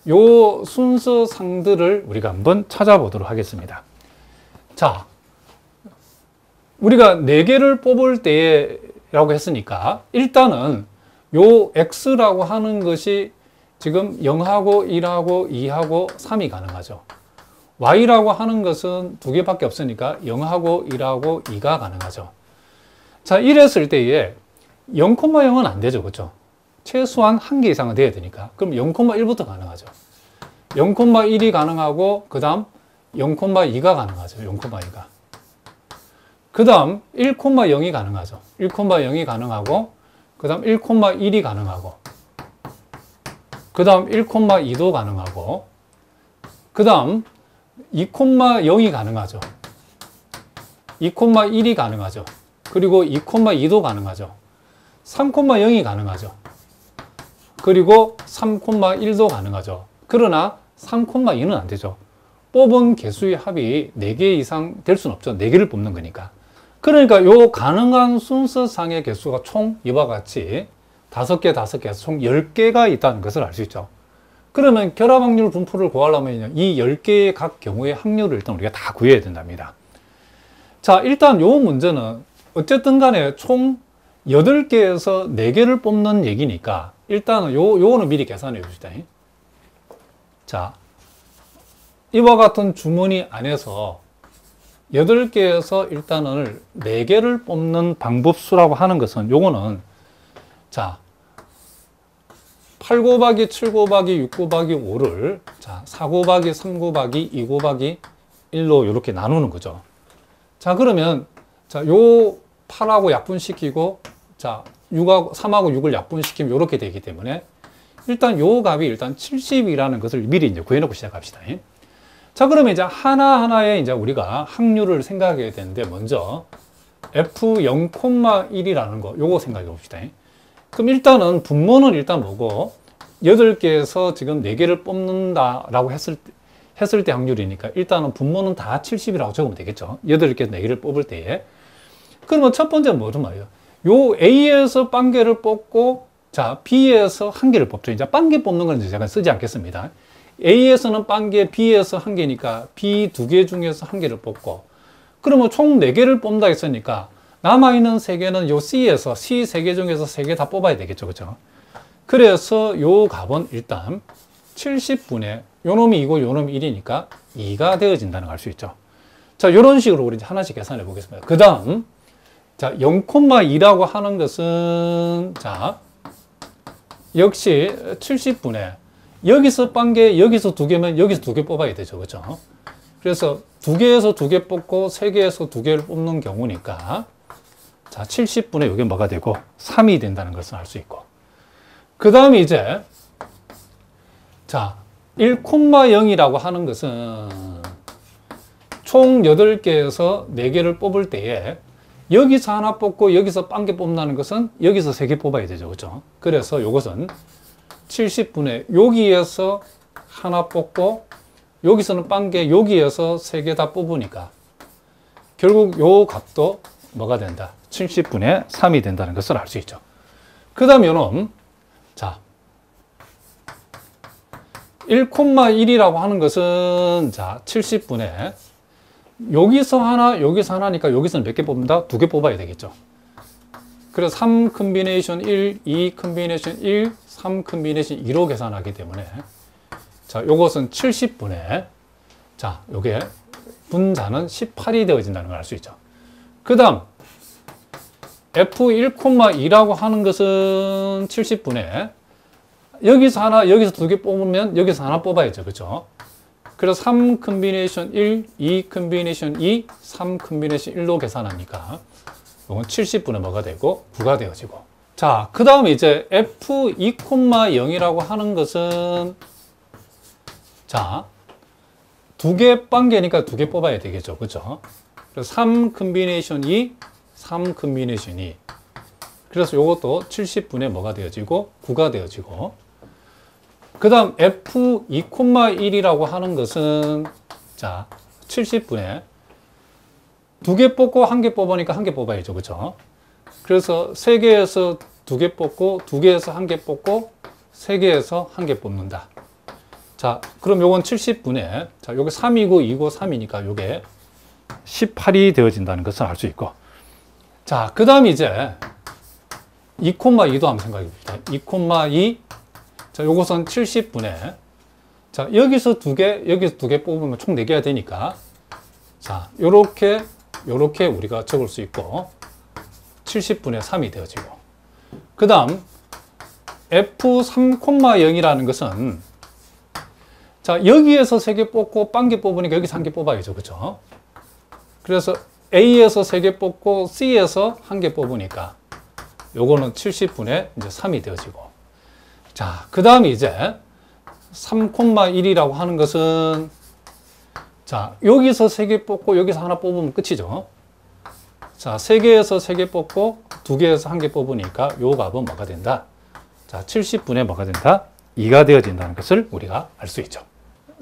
A: 요 순서상들을 우리가 한번 찾아보도록 하겠습니다. 자, 우리가 4개를 뽑을 때라고 했으니까 일단은 요 X라고 하는 것이 지금 0하고 1하고 2하고 3이 가능하죠. Y라고 하는 것은 2개밖에 없으니까 0하고 1하고 2가 가능하죠. 자, 이랬을 때에 0,0은 안 되죠. 그렇죠? 최소한 1개 이상은 돼야 되니까. 그럼 0,1부터 가능하죠. 0,1이 가능하고 그 다음 0,2가 가능하죠. 0,2가. 그 다음 1,0이 가능하죠. 1,0이 가능하고 그 다음 1,1이 가능하고 그 다음 1,2도 가능하고 그 다음 2,0이 가능하죠. 2,1이 가능하죠. 그리고 2,2도 가능하죠. 3,0이 가능하죠. 그리고 3,1도 가능하죠. 그러나 3,2는 안 되죠. 뽑은 개수의 합이 4개 이상 될 수는 없죠. 4개를 뽑는 거니까. 그러니까 요 가능한 순서상의 개수가 총 이와 같이 5개, 5개, 총 10개가 있다는 것을 알 수 있죠. 그러면 결합 확률 분포를 구하려면 이 10개의 각 경우의 확률을 일단 우리가 다 구해야 된답니다. 자, 일단 요 문제는 어쨌든 간에 총 8개에서 4개를 뽑는 얘기니까 일단은 요거는 미리 계산해 봅시다. 자, 이와 같은 주머니 안에서 8개에서 일단은 4개를 뽑는 방법수라고 하는 것은 요거는 자, 8 곱하기 7 곱하기 6 곱하기 5를 자, 4 곱하기 3 곱하기 2 곱하기 1로 이렇게 나누는 거죠. 자, 그러면 자, 요 8하고 약분시키고 자, 3하고 6을 약분시키면 이렇게 되기 때문에 일단 요 값이 일단 70이라는 것을 미리 이제 구해놓고 시작합시다. 자, 그러면 이제 하나하나의 이제 우리가 확률을 생각해야 되는데, 먼저 F0,1이라는 거, 요거 생각해 봅시다. 그럼 일단은 분모는 일단 뭐고, 8개에서 지금 4개를 뽑는다라고 했을 때 확률이니까, 일단은 분모는 다 70이라고 적으면 되겠죠. 8개에서 4개를 뽑을 때에. 그러면 첫 번째는 뭐죠, 말이에요? 요 A에서 빵개를 뽑고, 자, B에서 한 개를 뽑죠. 이제 빵개 뽑는 건 이제 제가 쓰지 않겠습니다. A에서는 빵개, B에서 한 개니까 B 2개 중에서 한 개를 뽑고, 그러면 총 4개를 뽑는다 했으니까 남아있는 3개는 요 C에서 C 3개 중에서 3개 다 뽑아야 되겠죠. 그죠? 그래서 요 값은 일단 70분의 요 놈이 2고 요 놈이 1이니까 2가 되어진다는 걸 알 수 있죠. 자, 요런 식으로 우리 이제 하나씩 계산해 보겠습니다. 그 다음, 자, 0,2라고 하는 것은, 자, 역시 70분의 여기서 빵개, 여기서 2개면 여기서 2개 뽑아야 되죠. 그죠? 그래서 2개에서 2개 뽑고 3개에서 2개를 뽑는 경우니까, 자, 70분의 이게 뭐가 되고 3이 된다는 것을 알 수 있고, 그 다음에 이제, 자, 1,0이라고 하는 것은 총 8개에서 4개를 뽑을 때에 여기서 하나 뽑고 여기서 빵개 뽑는다는 것은 여기서 3개 뽑아야 되죠. 그죠? 그래서 이것은 70분의 여기에서 하나 뽑고 여기서는 빵개, 여기에서 3개 다 뽑으니까 결국 요 값도 뭐가 된다? 70분의 3이 된다는 것을 알 수 있죠. 그 다음에 요놈, 자, 1,1이라고 하는 것은, 자, 70분의 여기서 하나니까 여기서는 몇 개 뽑는다? 2개 뽑아야 되겠죠. 그래서 3 컨비네이션 1, 2 컨비네이션 1, 3 컨비네이션 2로 계산하기 때문에, 자, 요것은 70분의, 자, 요게 분자는 18이 되어진다는 걸 알 수 있죠. 그 다음, F1,2라고 하는 것은 70분의 여기서 하나, 여기서 2개 뽑으면 여기서 하나 뽑아야죠. 그죠? 그래서 3 컨비네이션 1, 2 컨비네이션 2, 3 컨비네이션 1로 계산하니까 이건 70분의 뭐가 되고 9가 되어지고. 자, 그 다음에 이제 F2,0이라고 하는 것은, 자, 2개 빵개니까 2개 뽑아야 되겠죠. 그죠? 그래서 3 컨비네이션 2, 3 컨비네이션 2. 그래서 이것도 70분의 뭐가 되어지고 9가 되어지고, 그 다음 F2,1이라고 하는 것은, 자, 70분의 2개 뽑고 1개 뽑으니까 1개 뽑아야죠. 그죠? 그래서 3개에서 2개 뽑고 2개에서 1개 뽑고 3개에서 1개 뽑는다. 자, 그럼 요건 70분의, 자, 요게 3이고 2고 3이니까 요게 18이 되어진다는 것을 알 수 있고. 자, 그 다음 이제 2,2도 한번 생각해 봅시다. 2,2. 자, 요것은 70분의, 자, 여기서 2개, 여기서 2개 뽑으면 총 4개가 되니까, 자, 요렇게 우리가 적을 수 있고, 70분의 3이 되어지고. 그 다음, F3,0이라는 것은, 자, 여기에서 3개 뽑고, 빵개 뽑으니까 여기서 1개 뽑아야죠. 그죠? 그래서 A에서 3개 뽑고, C에서 1개 뽑으니까, 요거는 70분의 이제 3이 되어지고. 자, 그 다음에 이제 3,1이라고 하는 것은, 자, 여기서 3개 뽑고 여기서 하나 뽑으면 끝이죠. 자, 3개에서 3개 뽑고 2개에서 1개 뽑으니까 요 값은 뭐가 된다? 자, 70분의 뭐가 된다? 2가 되어진다는 것을 우리가 알 수 있죠.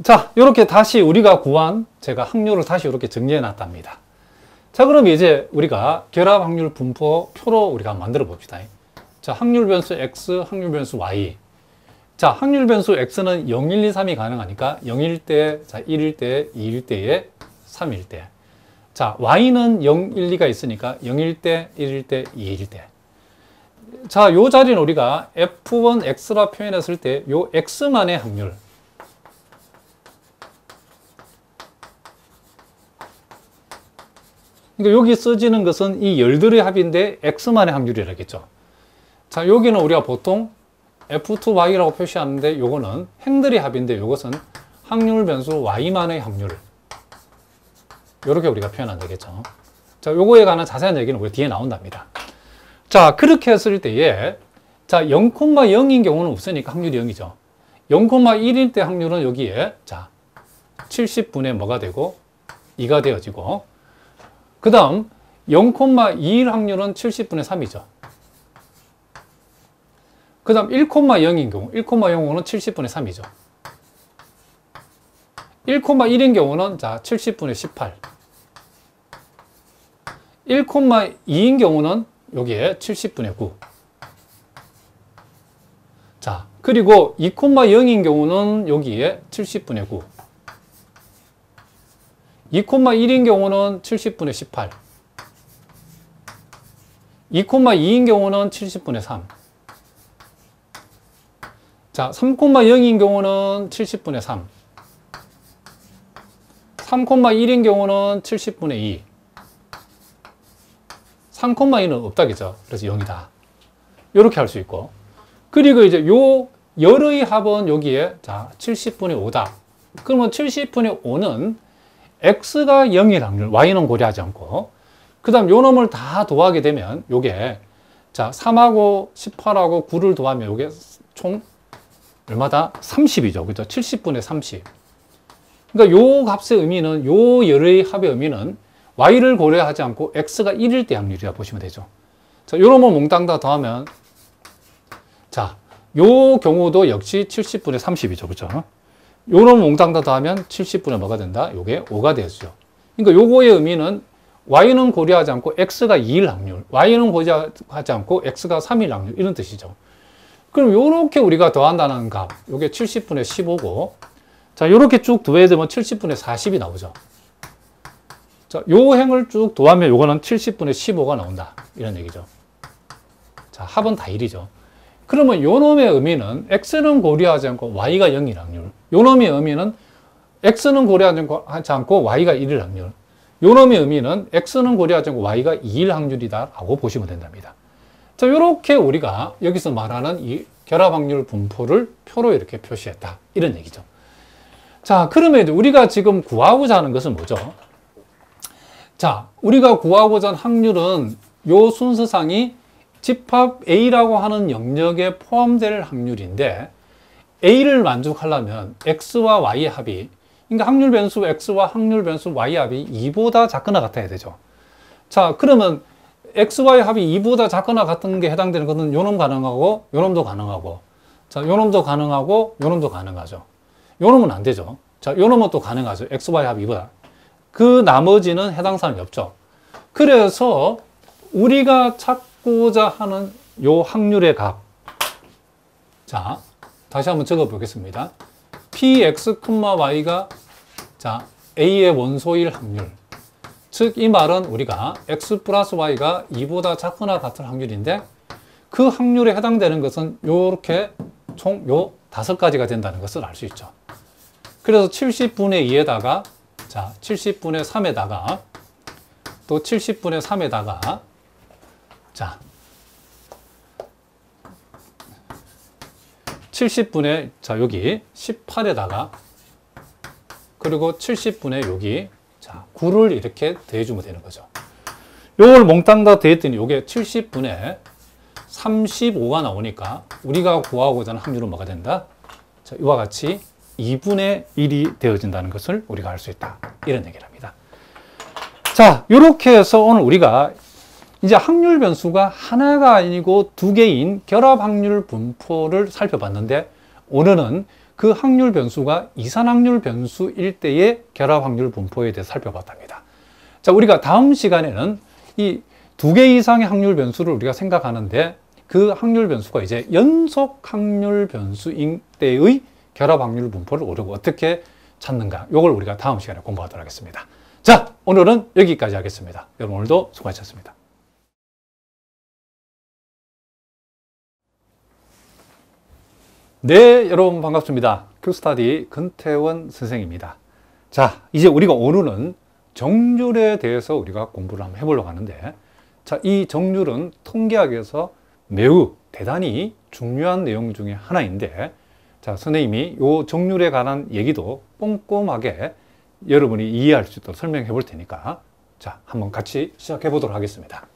A: 자, 이렇게 다시 우리가 구한 제가 확률을 다시 이렇게 정리해 놨답니다. 자, 그럼 이제 우리가 결합 확률 분포 표로 우리가 만들어 봅시다. 자, 확률 변수 X, 확률 변수 Y. 자, 확률 변수 X는 0, 1, 2, 3이 가능하니까 0일 때, 자, 1일 때, 2일 때에 3일 때. 자, Y는 0, 1, 2가 있으니까 0일 때, 1일 때, 2일 때. 자, 요 자리는 우리가 F1X라 표현했을 때 요 X만의 확률. 그러니까 여기 써지는 것은 이 열들의 합인데 X만의 확률이라겠죠. 자, 여기는 우리가 보통 F2Y라고 표시하는데 요거는 행들의 합인데 요것은 확률 변수 Y만의 확률. 요렇게 우리가 표현하면 되겠죠. 자, 요거에 관한 자세한 얘기는 우리 뒤에 나온답니다. 자, 그렇게 했을 때에, 자, 0,0인 경우는 없으니까 확률이 0이죠. 0,1일 때 확률은 여기에, 자, 70분의 뭐가 되고 2가 되어지고, 그 다음 0,21 확률은 70분의 3이죠. 그 다음 1,0인 경우, 1,0는 70분의 3이죠. 1,1인 경우는 자 70분의 18. 1,2인 경우는 여기에 70분의 9. 자, 그리고 2,0인 경우는 여기에 70분의 9. 2,1인 경우는 70분의 18. 2,2인 경우는 70분의 3. 자, 3,0인 경우는 70분의 3. 3,1인 경우는 70분의 2. 3,2는 없다, 그죠? 그래서 0이다. 이렇게 할 수 있고. 그리고 이제 요 열의 합은 여기에 자 70분의 5다. 그러면 70분의 5는 x가 0일 확률, y는 고려하지 않고, 그 다음 요 놈을 다 더하게 되면 요게 자 3하고 18하고 9를 더하면 요게 총 얼마다? 30이죠. 그죠? 70분의 30. 그러니까 요 값의 의미는, 요 열의 합의 의미는 y를 고려하지 않고 x가 1일 때 확률이라 보시면 되죠. 자, 요 놈을 몽땅 다 더하면 자, 요 경우도 역시 70분의 30이죠. 그죠? 요 놈을 몽땅 다 더하면 70분의 뭐가 된다? 요게 5가 되죠. 그러니까 요거의 의미는 y는 고려하지 않고 x가 2일 확률, y는 고려하지 않고 x가 3일 확률, 이런 뜻이죠. 그럼 요렇게 우리가 더한다는 값, 요게 70분의 15고, 자, 요렇게 쭉 더해두면 70분의 40이 나오죠. 자, 요 행을 쭉 더하면 요거는 70분의 15가 나온다. 이런 얘기죠. 자, 합은 다 1이죠. 그러면 요 놈의 의미는 x는 고려하지 않고 y가 0일 확률. 요 놈의 의미는 x는 고려하지 않고 y가 1일 확률. 요 놈의 의미는 x는 고려하지 않고 y가 2일 확률이다라고 보시면 된답니다. 자, 요렇게 우리가 여기서 말하는 이 결합 확률 분포를 표로 이렇게 표시했다. 이런 얘기죠. 자, 그러면 이제 우리가 지금 구하고자 하는 것은 뭐죠? 자, 우리가 구하고자 하는 확률은 요 순서상이 집합 A라고 하는 영역에 포함될 확률인데, A를 만족하려면 X와 Y의 합이, 그러니까 확률 변수 X와 확률 변수 Y의 합이 2보다 작거나 같아야 되죠. 자, 그러면 X와의 합이 2보다 작거나 같은 게 해당되는 것은 요 놈 가능하고, 요 놈도 가능하고, 자, 요 놈도 가능하고, 요 놈도 가능하죠. 요 놈은 안 되죠. 자, 요 놈은 또 가능하죠. X와의 합이 2보다. 그 나머지는 해당 사항이 없죠. 그래서 우리가 찾고자 하는 요 확률의 값. 자, 다시 한번 적어 보겠습니다. px, y가 자, a의 원소일 확률. 즉, 이 말은 우리가 x 플러스 y가 2보다 작거나 같은 확률인데, 그 확률에 해당되는 것은 요렇게 총 요 5가지가 된다는 것을 알 수 있죠. 그래서 70분의 2에다가 자, 70분의 3에다가 또 70분의 3에다가 자, 70분의 자, 여기 18에다가 그리고 70분의 여기 자, 9를 이렇게 더해주면 되는 거죠. 요걸 몽땅 다 더했더니 요게 70분의 35가 나오니까 우리가 구하고자 하는 확률은 뭐가 된다? 자, 이와 같이 2분의 1이 되어진다는 것을 우리가 알 수 있다. 이런 얘기를 합니다. 자, 이렇게 해서 오늘 우리가 이제 확률 변수가 하나가 아니고 2개인 결합 확률 분포를 살펴봤는데, 오늘은 그 확률 변수가 이산 확률 변수일 때의 결합 확률 분포에 대해 살펴봤답니다. 자, 우리가 다음 시간에는 이 2개 이상의 확률 변수를 우리가 생각하는데, 그 확률 변수가 이제 연속 확률 변수인 때의 결합 확률 분포를 우리가 어떻게 찾는가, 이걸 우리가 다음 시간에 공부하도록 하겠습니다. 자, 오늘은 여기까지 하겠습니다. 여러분 오늘도 수고하셨습니다. 네, 여러분 반갑습니다. 큐스타디 근태원 선생입니다. 자, 이제 우리가 오늘은 정률에 대해서 우리가 공부를 한번 해보려고 하는데, 자, 이 정률은 통계학에서 매우 대단히 중요한 내용 중에 하나인데, 자, 선생님이 이 정률에 관한 얘기도 꼼꼼하게 여러분이 이해할 수 있도록 설명해 볼 테니까, 자, 한번 같이 시작해 보도록 하겠습니다.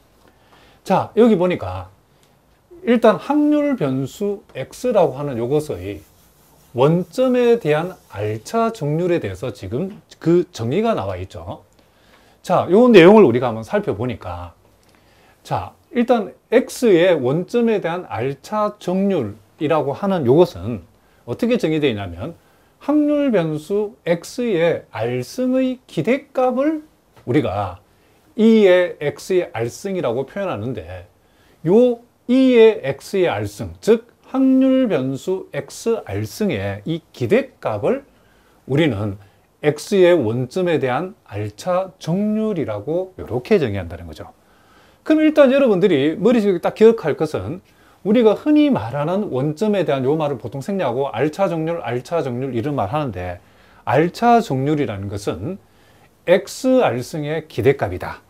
A: 자, 여기 보니까 일단 확률 변수 x라고 하는 요것의 원점에 대한 R차 정률에 대해서 지금 그 정의가 나와 있죠. 자, 요 내용을 우리가 한번 살펴보니까, 자, 일단 X의 원점에 대한 R차 정률이라고 하는 요것은 어떻게 정의되어 있냐면, 확률 변수 X의 R승의 기대값을 우리가 E의 X의 R승이라고 표현하는데, 요 E의 X의 R승, 즉 확률 변수 X R승의 이 기대값을 우리는 X의 원점에 대한 R차 정률이라고 이렇게 정의한다는 거죠. 그럼 일단 여러분들이 머릿속에 딱 기억할 것은, 우리가 흔히 말하는 원점에 대한 요 말을 보통 생략하고 R차 정률 이런 말 하는데, R차 정률이라는 것은 X R승의 기대값이다.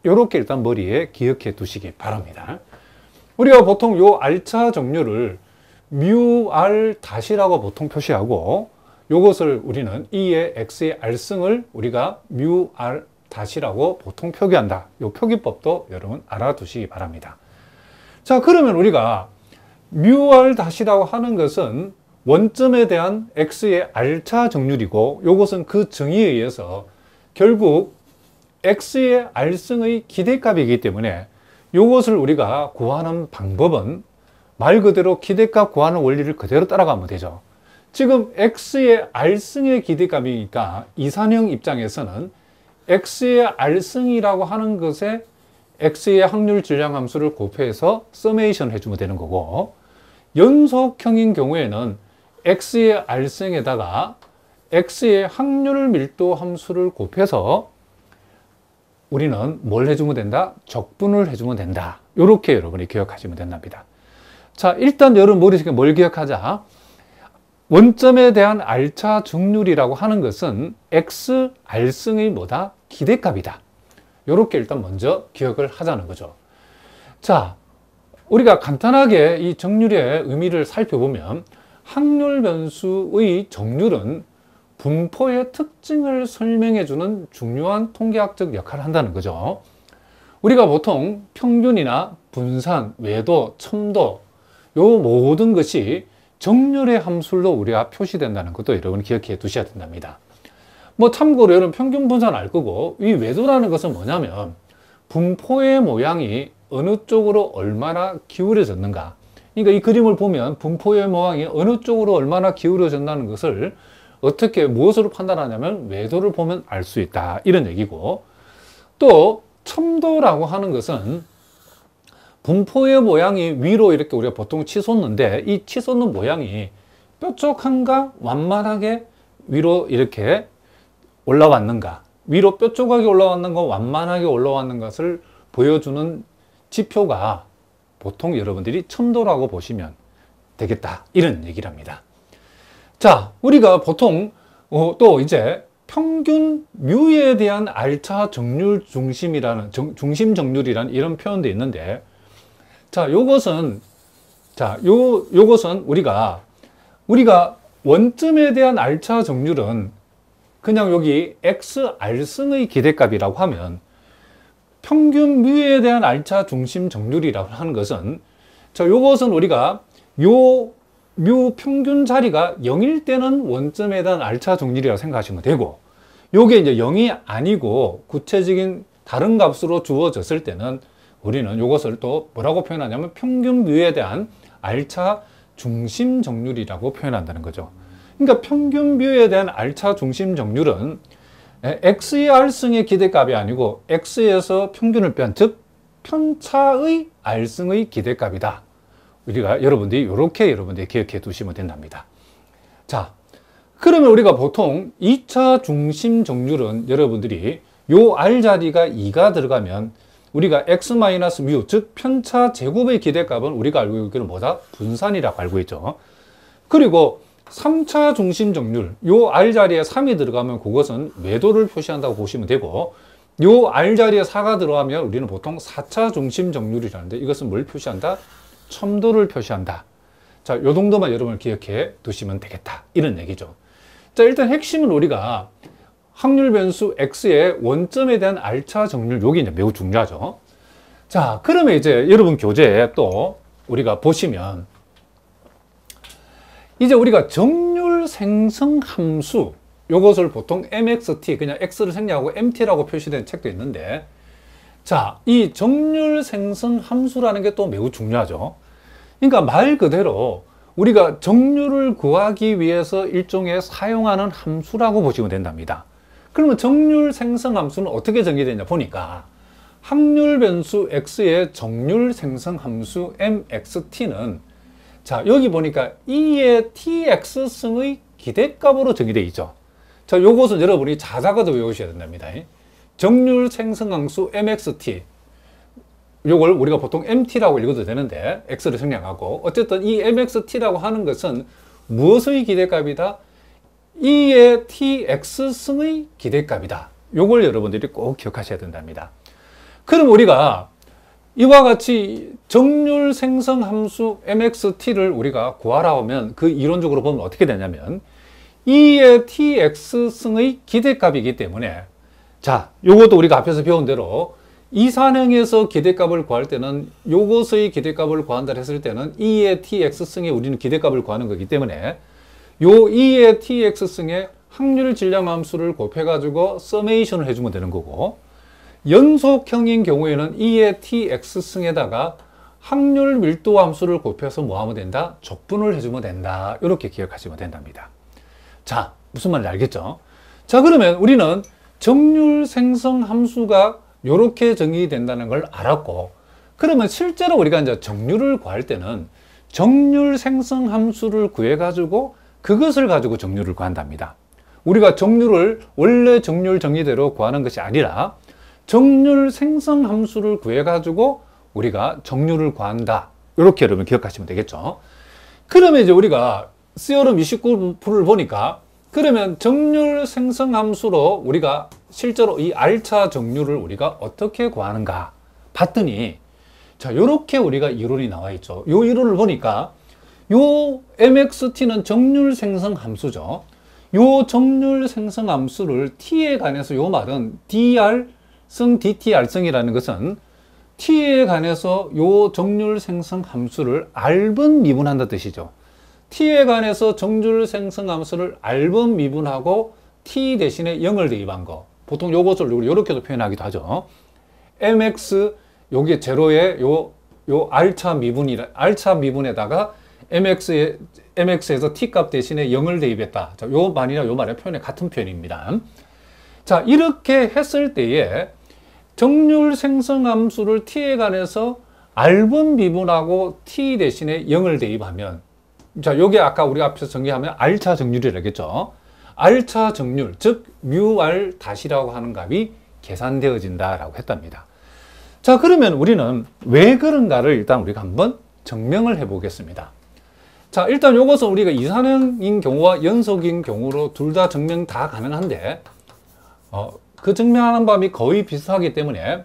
A: 이렇게 일단 머리에 기억해 두시기 바랍니다. 우리가 보통 요 R차 정률을 μR 다시라고 보통 표시하고, 요것을 우리는 E의 X의 R승을 우리가 μR 다시라고 보통 표기한다. 요 표기법도 여러분 알아두시기 바랍니다. 자, 그러면 우리가 μR 다시라고 하는 것은 원점에 대한 X의 R차 정률이고, 요것은 그 정의에 의해서 결국 X의 R승의 기대값이기 때문에 요것을 우리가 구하는 방법은 말 그대로 기대값 구하는 원리를 그대로 따라가면 되죠. 지금 X의 R승의 기대값이니까 이산형 입장에서는 X의 R승이라고 하는 것에 X의 확률 질량 함수를 곱해서 서메이션 해주면 되는 거고, 연속형인 경우에는 X의 R승에다가 X의 확률 밀도 함수를 곱해서 우리는 뭘 해주면 된다? 적분을 해주면 된다. 이렇게 여러분이 기억하시면 된답니다. 자, 일단 여러분 머릿속에 뭘 기억하자? 원점에 대한 R차 정률이라고 하는 것은 X R승의 뭐다? 기대값이다. 이렇게 일단 먼저 기억을 하자는 거죠. 자, 우리가 간단하게 이 정률의 의미를 살펴보면, 확률 변수의 정률은 분포의 특징을 설명해주는 중요한 통계학적 역할을 한다는 거죠. 우리가 보통 평균이나 분산, 외도, 첨도, 요 모든 것이 정률의 함수로 우리가 표시된다는 것도 여러분 기억해 두셔야 된답니다. 뭐 참고로 여러분 평균 분산 알 거고, 이 외도라는 것은 뭐냐면 분포의 모양이 어느 쪽으로 얼마나 기울어졌는가. 그러니까 이 그림을 보면 분포의 모양이 어느 쪽으로 얼마나 기울어졌다는 것을 어떻게 무엇으로 판단하냐면 외도를 보면 알 수 있다, 이런 얘기고, 또 첨도라고 하는 것은 분포의 모양이 위로 이렇게 우리가 보통 치솟는데, 이 치솟는 모양이 뾰족한가 완만하게 위로 이렇게 올라왔는가, 위로 뾰족하게 올라왔는가 완만하게 올라왔는 것을 보여주는 지표가 보통 여러분들이 첨도라고 보시면 되겠다, 이런 얘기를 합니다. 자, 우리가 보통 또 이제 평균 뮤에 대한 R차 정률 중심이라는 중심 정률이라는 이런 표현도 있는데, 자, 요것은 우리가 원점에 대한 R차 정률은 그냥 여기 X R승의 기대값이라고 하면, 평균 뮤에 대한 R차 중심 정률이라고 하는 것은, 자, 요것은 우리가 뮤 평균 자리가 0일 때는 원점에 대한 R차 정률이라고 생각하시면 되고, 요게 이제 0이 아니고 구체적인 다른 값으로 주어졌을 때는 우리는 이것을 또 뭐라고 표현하냐면 평균 뮤에 대한 R차 중심 정률이라고 표현한다는 거죠. 그러니까 평균 뮤에 대한 R차 중심 정률은 X의 R승의 기대값이 아니고 X에서 평균을 뺀, 즉 편차의 R승의 기대값이다. 우리가 여러분들이 이렇게 여러분들이 기억해 두시면 된답니다. 자, 그러면 우리가 보통 2차 중심 정률은 여러분들이 요 R 자리가 2가 들어가면 우리가 X-뮤, 즉 편차 제곱의 기대값은 우리가 알고 있기는 뭐다? 분산이라고 알고 있죠. 그리고 3차 중심 정률, 요 R 자리에 3이 들어가면 그것은 외도를 표시한다고 보시면 되고, 요 R 자리에 4가 들어가면 우리는 보통 4차 중심 정률이라는데, 이것은 뭘 표시한다? 첨도를 표시한다. 자, 요 정도만 여러분 기억해 두시면 되겠다, 이런 얘기죠. 자, 일단 핵심은 우리가 확률 변수 X의 원점에 대한 R차 정률, 요게 이제 매우 중요하죠. 자, 그러면 이제 여러분 교재에 또 우리가 보시면, 이제 우리가 정률 정률 생성 함수, 요것을 보통 mxt, 그냥 x를 생략하고 mt라고 표시된 책도 있는데, 자, 이 정률 생성 함수라는 게 또 매우 중요하죠. 그러니까 말 그대로 우리가 정률을 구하기 위해서 일종의 사용하는 함수라고 보시면 된답니다. 그러면 정률 생성 함수는 어떻게 정의되냐 보니까 확률 변수 x의 정률 생성 함수 mxt는, 자, 여기 보니까 E의 tx승의 기대값으로 정의되어 있죠. 자, 요것은 여러분이 자작어도 외우셔야 된답니다. 정률 생성 함수 mxt, 요걸 우리가 보통 mt라고 읽어도 되는데 x를 생략하고, 어쨌든 이 mxt라고 하는 것은 무엇의 기대값이다? E의 tx승의 기대값이다. 요걸 여러분들이 꼭 기억하셔야 된답니다. 그럼 우리가 이와 같이 정률 생성 함수 mxt를 우리가 구하라 하면 그 이론적으로 보면 어떻게 되냐면 E의 tx승의 기대값이기 때문에, 자, 요것도 우리가 앞에서 배운 대로 이산형에서 기대값을 구할 때는 요것의 기대값을 구한다 했을 때는 E의 tx승의 우리는 기대값을 구하는 거기 때문에 요 E의 tx승의 확률 질량 함수를 곱해가지고 서메이션을 해주면 되는 거고, 연속형인 경우에는 E의 tx승에다가 확률 밀도 함수를 곱해서 뭐 하면 된다? 적분을 해주면 된다. 이렇게 기억하시면 된답니다. 자, 무슨 말인지 알겠죠? 자, 그러면 우리는 정률 생성 함수가 이렇게 정의된다는 걸 알았고, 그러면 실제로 우리가 이제 정률을 구할 때는 정률 생성 함수를 구해가지고 그것을 가지고 정률을 구한답니다. 우리가 정률을 원래 정률 정의대로 구하는 것이 아니라 정률 생성 함수를 구해가지고 우리가 정률을 구한다. 이렇게 여러분 기억하시면 되겠죠. 그러면 이제 우리가 시어럼 29를 보니까, 그러면 정률 생성 함수로 우리가 실제로 이 R차 정률을 우리가 어떻게 구하는가 봤더니, 자, 이렇게 우리가 이론이 나와 있죠. 이 이론을 보니까 요 mxt는 정률 생성 함수죠. 요 정률 생성 함수를 t에 관해서, 요 말은 dr승 dtr승이라는 것은 t에 관해서 요 정률 생성 함수를 r번 미분한다 뜻이죠. t에 관해서 정률 생성 함수를 r번 미분하고 t 대신에 0을 대입한 거, 보통 요것을 이렇게도 표현하기도 하죠. mx, 요게 제로에 요 r차 미분에다가 mx에서 t값 대신에 0을 대입했다. 자, 요 말이나 요 말의 표현의 같은 표현입니다. 자, 이렇게 했을 때에 정률 생성 함수를 t에 관해서 r번 미분하고 t 대신에 0을 대입하면, 자, 요게 아까 우리가 앞에서 정의하면 R차 정률이라겠죠. R차 정률, 즉 μR 다시라고 하는 값이 계산되어진다라고 했답니다. 자, 그러면 우리는 왜 그런가를 일단 우리가 한번 증명을 해 보겠습니다. 자, 일단 요것은 우리가 이산형인 경우와 연속인 경우로 둘 다 증명 다 가능한데, 그 증명하는 방법이 거의 비슷하기 때문에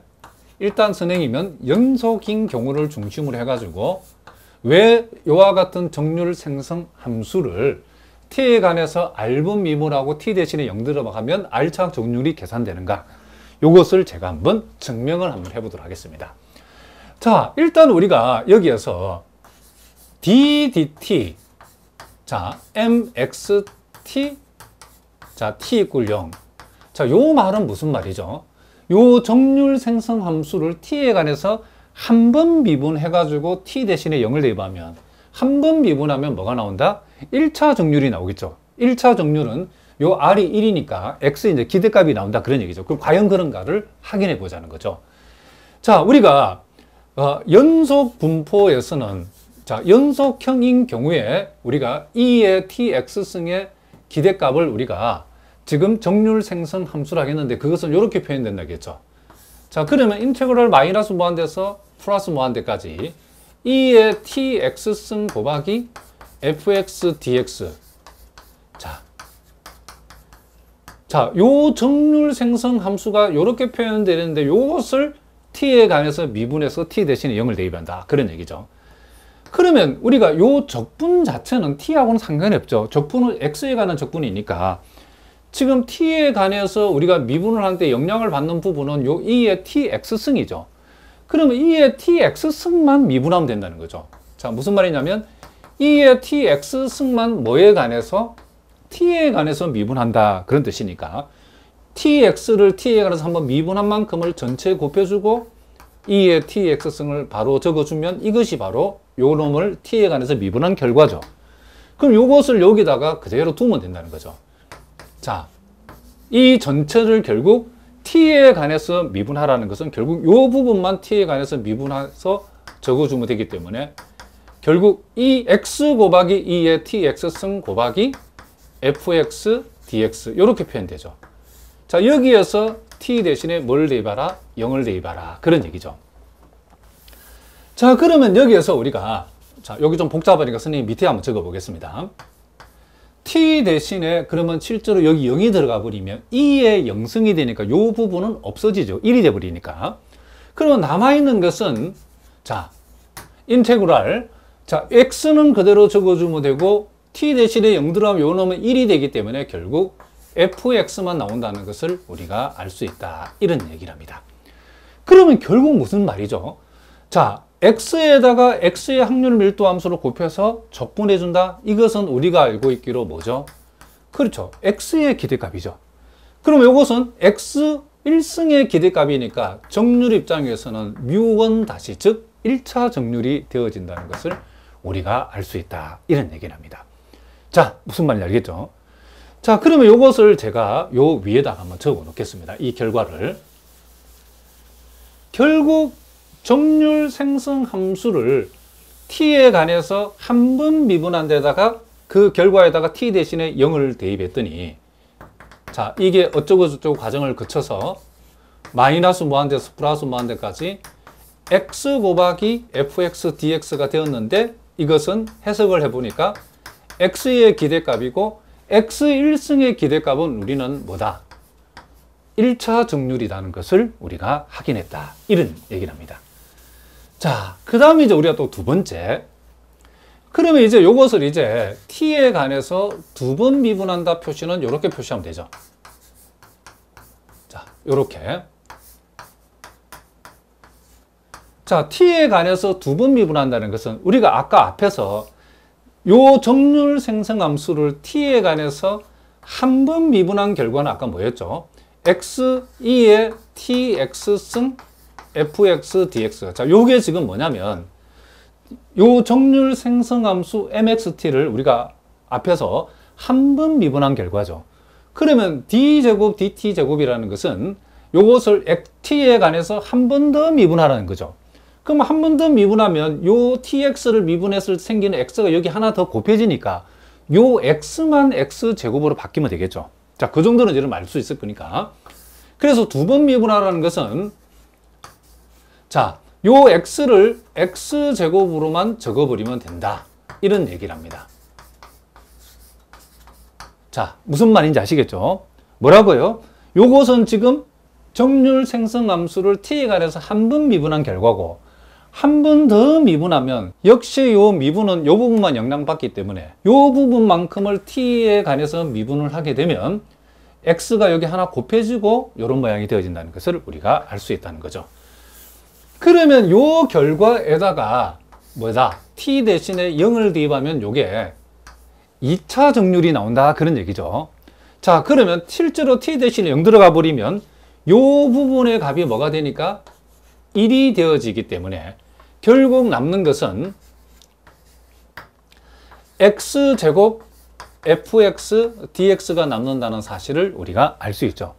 A: 일단 선행이면 연속인 경우를 중심으로 해가지고 왜 이와 같은 정률 생성 함수를 t에 관해서 r분 미분하고 t 대신에 0 들어가면 R차 정률이 계산되는가, 이것을 제가 한번 증명을 한번 해보도록 하겠습니다. 자, 일단 우리가 여기에서 d dt, 자, mxt, 자, t = 0. 자, 요 말은 무슨 말이죠? 요 정률 생성 함수를 t에 관해서 한 번 미분해가지고 t 대신에 0을 대입하면, 한 번 미분하면 뭐가 나온다? 1차 정률이 나오겠죠. 1차 정률은 요 r이 1이니까 x 이제 기대값이 나온다, 그런 얘기죠. 그럼 과연 그런가를 확인해 보자는 거죠. 자, 우리가 연속 분포에서는, 자, 연속형인 경우에 우리가 E의 tx승의 기대값을 우리가 지금 정률 생성 함수를 하겠는데 그것은 이렇게 표현된다겠죠. 자, 그러면 인테그럴 마이너스 무한대에서 플러스 무한대까지 E의 tx승 곱하기 fx dx. 자, 요 정률 생성 함수가 이렇게 표현되는데 요것을 t에 관해서 미분해서 t 대신에 0을 대입한다, 그런 얘기죠. 그러면 우리가 요 적분 자체는 t하고는 상관이 없죠. 적분은 x에 관한 적분이니까 지금 t에 관해서 우리가 미분을 하는데 영향을 받는 부분은 요 e의 tx승이죠. 그러면 e의 tx승만 미분하면 된다는 거죠. 자, 무슨 말이냐면 e의 tx승만 뭐에 관해서 t에 관해서 미분한다 그런 뜻이니까 tx를 t에 관해서 한번 미분한 만큼을 전체에 곱해주고 이의 tx승을 바로 적어주면 이것이 바로 요 놈을 t에 관해서 미분한 결과죠. 그럼 요것을 여기다가 그대로 두면 된다는 거죠. 자, 이 전체를 결국 t에 관해서 미분하라는 것은 결국 요 부분만 t에 관해서 미분해서 적어주면 되기 때문에 결국 이 x 곱하기 2의 tx승 곱하기 fx dx 이렇게 표현되죠. 자, 여기에서 t 대신에 뭘 대입하라? 0을 대입하라. 그런 얘기죠. 자, 그러면 여기에서 우리가 자, 여기 좀 복잡하니까 선생님 밑에 한번 적어 보겠습니다. t 대신에 그러면 실제로 여기 0이 들어가 버리면 2의 0승이 되니까 이 부분은 없어지죠. 1이 돼 버리니까. 그러면 남아있는 것은 자, 인테그랄 자, x는 그대로 적어주면 되고 t 대신에 0 들어가면 요 놈은 1이 되기 때문에 결국 fx만 나온다는 것을 우리가 알 수 있다. 이런 얘기를 합니다. 그러면 결국 무슨 말이죠? 자, x에다가 x의 확률 밀도 함수를 곱해서 적분해 준다. 이것은 우리가 알고 있기로 뭐죠? 그렇죠. x의 기대값이죠. 그럼 이것은 x 1승의 기대값이니까 정률 입장에서는 μ1 다시 즉 1차 정률이 되어진다는 것을 우리가 알 수 있다. 이런 얘기를 합니다. 자, 무슨 말인지 알겠죠? 자, 그러면 이것을 제가 요 위에다가 한번 적어 놓겠습니다. 이 결과를. 결국 정률 생성 함수를 t에 관해서 한 번 미분한 데다가 그 결과에다가 t 대신에 0을 대입했더니 자, 이게 어쩌고 저쩌고 과정을 거쳐서 마이너스 무한대에서 플러스 무한대까지 x 곱하기 fx dx가 되었는데 이것은 해석을 해보니까 x의 기대값이고 x 1승의 기대값은 우리는 뭐다? 1차 정률이라는 것을 우리가 확인했다. 이런 얘기를 합니다. 자, 그 다음에 이제 우리가 또 두 번째. 그러면 이제 요것을 이제 t에 관해서 두 번 미분한다 표시는 이렇게 표시하면 되죠. 자, 요렇게. 자, t에 관해서 두 번 미분한다는 것은 우리가 아까 앞에서 요 정률 생성 함수를 t에 관해서 한 번 미분한 결과는 아까 뭐였죠? x2의 tx승 fx dx. 자, 요게 지금 뭐냐면 요 정률 생성 함수 mxt를 우리가 앞에서 한 번 미분한 결과죠. 그러면 d제곱 dt제곱이라는 것은 요것을 t에 관해서 한 번 더 미분하라는 거죠. 그럼 한 번 더 미분하면 요 tx를 미분해서 생기는 x가 여기 하나 더 곱해지니까 요 x만 x제곱으로 바뀌면 되겠죠. 자, 그 정도는 여러분 알 수 있을 거니까. 그래서 두 번 미분하라는 것은 자, 요 x를 x제곱으로만 적어버리면 된다. 이런 얘기를 합니다. 자, 무슨 말인지 아시겠죠? 뭐라고요? 요것은 지금 정률 생성 함수를 t에 관해서 한 번 미분한 결과고 한 번 더 미분하면 역시 요 미분은 요 부분만 영향받기 때문에 요 부분만큼을 t에 관해서 미분을 하게 되면 x가 여기 하나 곱해지고 이런 모양이 되어진다는 것을 우리가 알 수 있다는 거죠. 그러면 요 결과에다가 뭐다? t 대신에 0을 대입하면 요게 2차 정률이 나온다 그런 얘기죠. 자, 그러면 실제로 t 대신에 0 들어가 버리면 요 부분의 값이 뭐가 되니까 1이 되어지기 때문에 결국 남는 것은 x제곱 fx dx가 남는다는 사실을 우리가 알 수 있죠.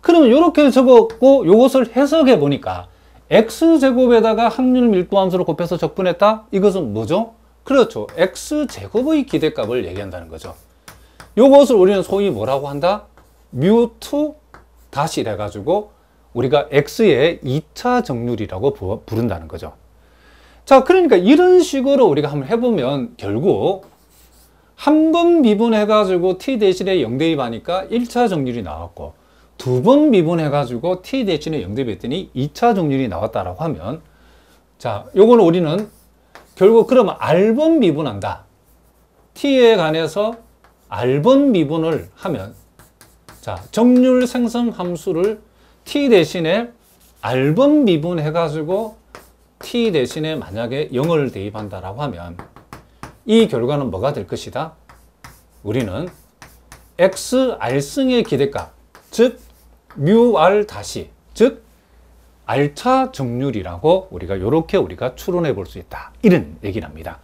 A: 그러면 이렇게 적었고 이것을 해석해 보니까 x제곱에다가 확률 밀도 함수를 곱해서 적분했다? 이것은 뭐죠? 그렇죠. x제곱의 기대값을 얘기한다는 거죠. 이것을 우리는 소위 뭐라고 한다? μ2 다시 이래가지고 우리가 x의 2차 정률이라고 부른다는 거죠. 자, 그러니까 이런 식으로 우리가 한번 해보면 결국 한 번 미분해가지고 t 대신에 0 대입하니까 1차 정률이 나왔고 두 번 미분해가지고 t 대신에 0 대입했더니 2차 정률이 나왔다라고 하면 자, 요거는 우리는 결국 그러면 r번 미분한다. t에 관해서 r번 미분을 하면 자, 정률 생성 함수를 t 대신에 r번 미분해가지고 t 대신에 만약에 0을 대입한다라고 하면 이 결과는 뭐가 될 것이다? 우리는 XR승의 기대값, 즉 μR 다시, 즉 R차 정률이라고 우리가 추론해 볼 수 있다. 이런 얘기를 합니다.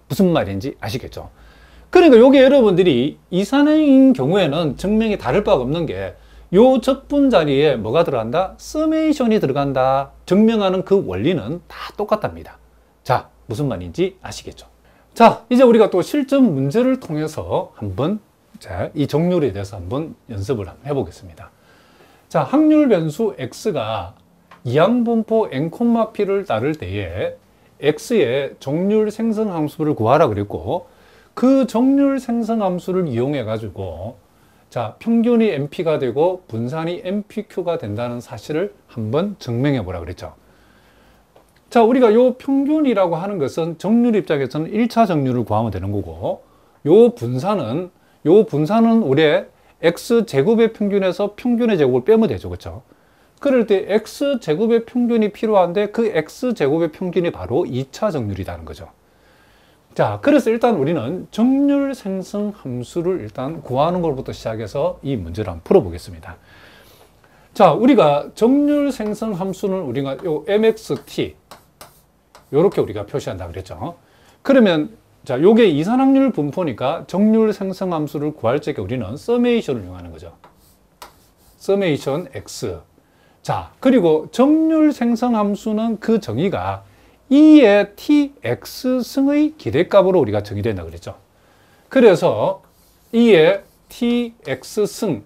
A: 무슨 말인지 아시겠죠? 그러니까 요게 여러분들이 이산화인 경우에는 증명이 다를 바가 없는 게 요 적분 자리에 뭐가 들어간다? 서메이션이 들어간다. 증명하는 그 원리는 다 똑같답니다. 자, 무슨 말인지 아시겠죠? 자, 이제 우리가 또 실전 문제를 통해서 한번 이 정률에 대해서 한번 연습을 해보겠습니다. 자, 확률 변수 x가 이항분포 n, p를 따를 때에 x의 정률 생성 함수를 구하라 그랬고, 그 정률 생성 함수를 이용해 가지고 자, 평균이 np가 되고 분산이 npq가 된다는 사실을 한번 증명해 보라 그랬죠. 자, 우리가 요 평균이라고 하는 것은 정률 입장에서는 1차 정률을 구하면 되는 거고, 요 분산은 우리의 x제곱의 평균에서 평균의 제곱을 빼면 되죠. 그렇죠? 그럴 때 x제곱의 평균이 필요한데 그 x제곱의 평균이 바로 2차 정률이라는 거죠. 자, 그래서 일단 우리는 정률 생성 함수를 일단 구하는 것부터 시작해서 이 문제를 한번 풀어보겠습니다. 자, 우리가 정률 생성 함수는 우리가 요 mxt 요렇게 우리가 표시한다 그랬죠. 그러면 자, 요게 이산확률 분포니까 정률 생성 함수를 구할 적에 우리는 서메이션을 이용하는 거죠. 서메이션 x. 자, 그리고 정률 생성 함수는 그 정의가 2의 tx승의 기대값으로 우리가 정의된다 그랬죠. 그래서 2의 tx승,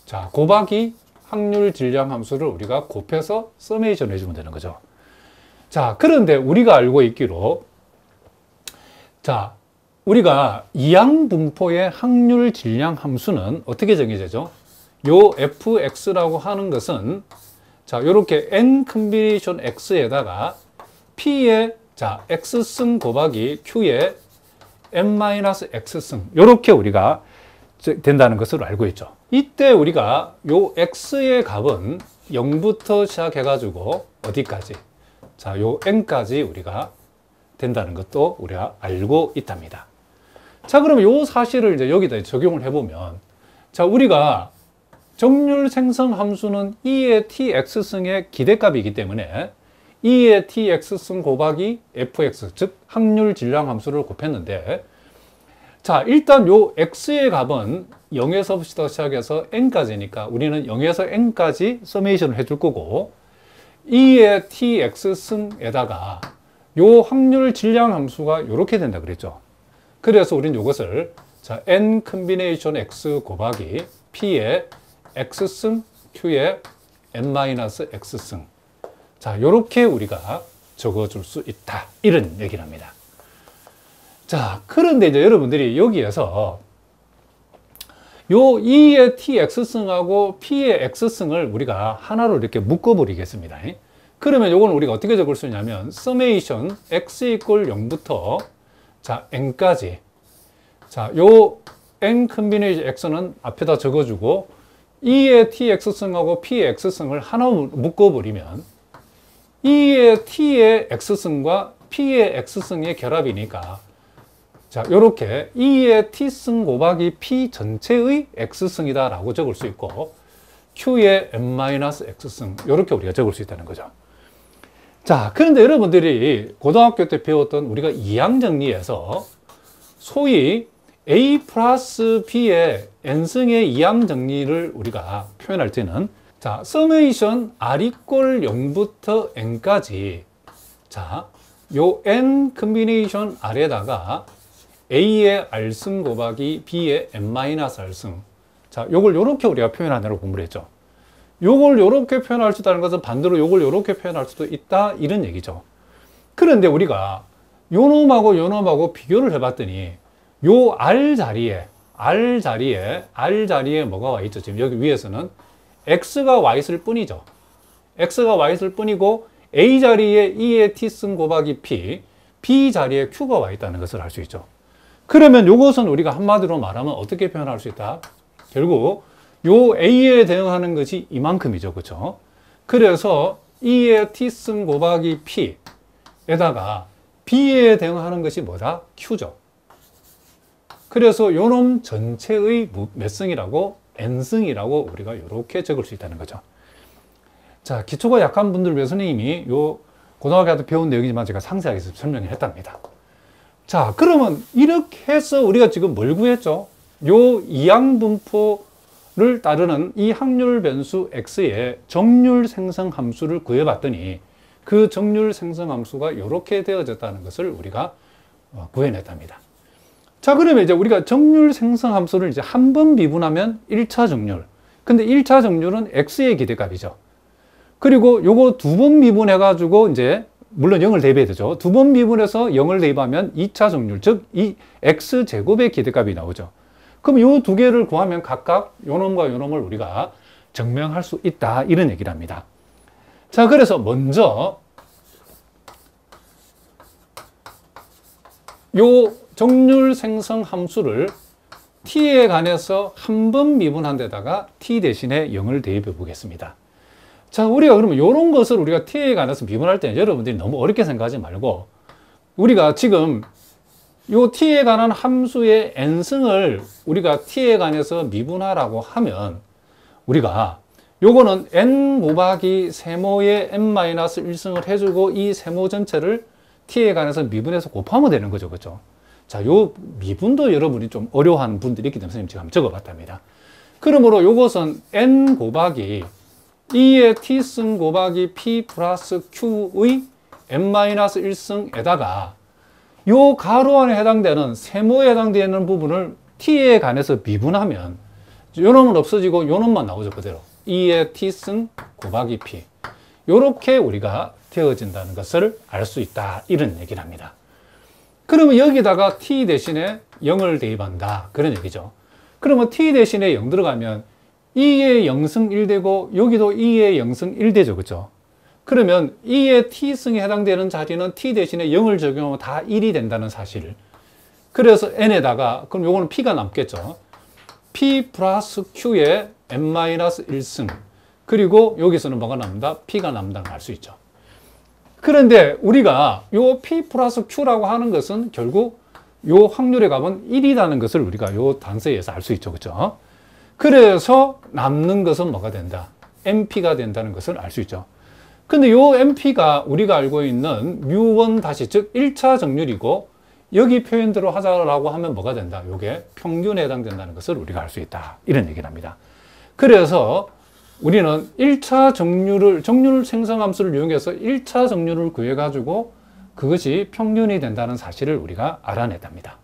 A: 자, 곱하기 확률 질량 함수를 우리가 곱해서 서메이션 해주면 되는 거죠. 자, 그런데 우리가 알고 있기로, 자, 우리가 이항분포의 확률 질량 함수는 어떻게 정해지죠? 요 fx라고 하는 것은, 자, 요렇게 n 컨비네이션 x에다가 p의, 자, x승 곱하기 q의 n-x승, 요렇게 우리가 된다는 것을 알고 있죠. 이때 우리가 요 x의 값은 0부터 시작해가지고 어디까지? 자, 요 n까지 우리가 된다는 것도 우리가 알고 있답니다. 자, 그러면 요 사실을 이제 여기다 적용을 해보면, 자, 우리가 정률 생성 함수는 2의 tx승의 기대값이기 때문에 2의 tx승 곱하기 fx, 즉 확률 질량 함수를 곱했는데, 자, 일단 요 x의 값은 0에서부터 시작해서 n까지니까 우리는 0에서 n까지 서메이션을 해줄 거고, 2의 tx승에다가 요 확률 질량 함수가 이렇게 된다 그랬죠. 그래서 우리는 이것을, 자, n 컨비네이션 x 곱하기 p의 x승 q의 n-x승, 자, 요렇게 우리가 적어줄 수 있다. 이런 얘기를 합니다. 자, 그런데 이제 여러분들이 여기에서 요 2의 tx승하고 p의 x승을 우리가 하나로 이렇게 묶어버리겠습니다. 그러면 요건 우리가 어떻게 적을 수 있냐면, summation x 이퀄 0부터 자, n까지. 자, 요 n 컨비네이션 x는 앞에다 적어주고 2의 tx승하고 p의 x승을 하나 묶어버리면 2의 t의 x승과 p의 x승의 결합이니까, 자, 요렇게 2의 t승 곱하기 p 전체의 x승이다 라고 적을 수 있고, q의 n-x승, 요렇게 우리가 적을 수 있다는 거죠. 자, 그런데 여러분들이 고등학교 때 배웠던 우리가 이항정리에서 소위 a 플러스 b의 n승의 이항정리를 우리가 표현할 때는, 자, 서메이션 r 이퀄 0부터 n까지, 자, 요 n 컨비네이션 r에다가 a의 r승 곱하기 b의 n-r승, 자, 요걸 요렇게 우리가 표현하느라고 공부를 했죠. 요걸 요렇게 표현할 수 있다는 것은 반대로 요걸 요렇게 표현할 수도 있다, 이런 얘기죠. 그런데 우리가 요놈하고 요놈하고 비교를 해봤더니 요 r 자리에 뭐가 와 있죠? 지금 여기 위에서는 x가 와 있을 뿐이죠. x가 와 있을 뿐이고, a 자리에 2의 t승 곱하기 p, b 자리에 q가 와 있다는 것을 알 수 있죠. 그러면 이것은 우리가 한마디로 말하면 어떻게 표현할 수 있다? 결국 요 a에 대응하는 것이 이만큼이죠. 그렇죠? 그래서 2의 t승 곱하기 p에다가 b에 대응하는 것이 뭐다? q죠. 그래서 요놈 전체의 몇 승이라고? n승이라고 우리가 이렇게 적을 수 있다는 거죠. 자, 기초가 약한 분들 위해서는 이미 요 고등학교 때 배운 내용이지만 제가 상세하게 설명을 했답니다. 자, 그러면 이렇게 해서 우리가 지금 뭘 구했죠? 요 이항분포를 따르는 이 확률 변수 x의 정률 생성 함수를 구해봤더니 그 정률 생성 함수가 이렇게 되어졌다는 것을 우리가 구해냈답니다. 자, 그러면 이제 우리가 정률 생성 함수를 이제 한 번 미분하면 1차 정률. 근데 1차 정률은 x의 기대값이죠. 그리고 요거 두 번 미분해가지고 이제 물론 0을 대입해야 되죠. 두 번 미분해서 0을 대입하면 2차 정률, 즉 이 x제곱의 기대값이 나오죠. 그럼 요 두 개를 구하면 각각 요 놈과 요 놈을 우리가 증명할 수 있다, 이런 얘기를 합니다. 자, 그래서 먼저 요 정률 생성 함수를 t에 관해서 한 번 미분한 데다가 t 대신에 0을 대입해 보겠습니다. 자, 우리가 그러면 이런 것을 우리가 t에 관해서 미분할 때는 여러분들이 너무 어렵게 생각하지 말고 우리가 지금 요 t에 관한 함수의 n승을 우리가 t에 관해서 미분하라고 하면 우리가 요거는 n 곱하기 세모의 n-1승을 해주고 이 세모 전체를 t에 관해서 미분해서 곱하면 되는 거죠. 그렇죠? 자, 요 미분도 여러분이 좀 어려워하는 분들이 있기 때문에 선생님 제가 한번 적어봤답니다. 그러므로 요것은 n 곱하기 2의 t승 곱하기 p 플러스 q의 n-1승에다가 요 가로 안에 해당되는 세모에 해당되는 부분을 t에 관해서 미분하면 요 놈은 없어지고 요 놈만 나오죠. 그대로 2의 t승 곱하기 p, 요렇게 우리가 되어진다는 것을 알 수 있다, 이런 얘기를 합니다. 그러면 여기다가 t 대신에 0을 대입한다, 그런 얘기죠. 그러면 t 대신에 0 들어가면 2의 0승 1되고 여기도 2의 0승 1되죠. 그렇죠? 그러면 2의 t승에 해당되는 자리는 t 대신에 0을 적용하면 다 1이 된다는 사실. 그래서 n에다가 그럼 요거는 p가 남겠죠. p 플러스 q의 n-1승, 그리고 여기서는 뭐가 남는다? p가 남는다는 걸 알 수 있죠. 그런데 우리가 요 p 플러스 q라고 하는 것은 결국 요 확률의 값은 1이라는 것을 우리가 요 단서에서 알 수 있죠. 그렇죠? 그래서 남는 것은 뭐가 된다? np가 된다는 것을 알 수 있죠. 근데 요 np가 우리가 알고 있는 μ1 다시, 즉 1차 정률이고 여기 표현대로 하자라고 하면 뭐가 된다? 요게 평균에 해당된다는 것을 우리가 알 수 있다, 이런 얘기를 합니다. 그래서 우리는 1차 정률 생성함수를 이용해서 1차 정률을 구해가지고 그것이 평균이 된다는 사실을 우리가 알아냈답니다.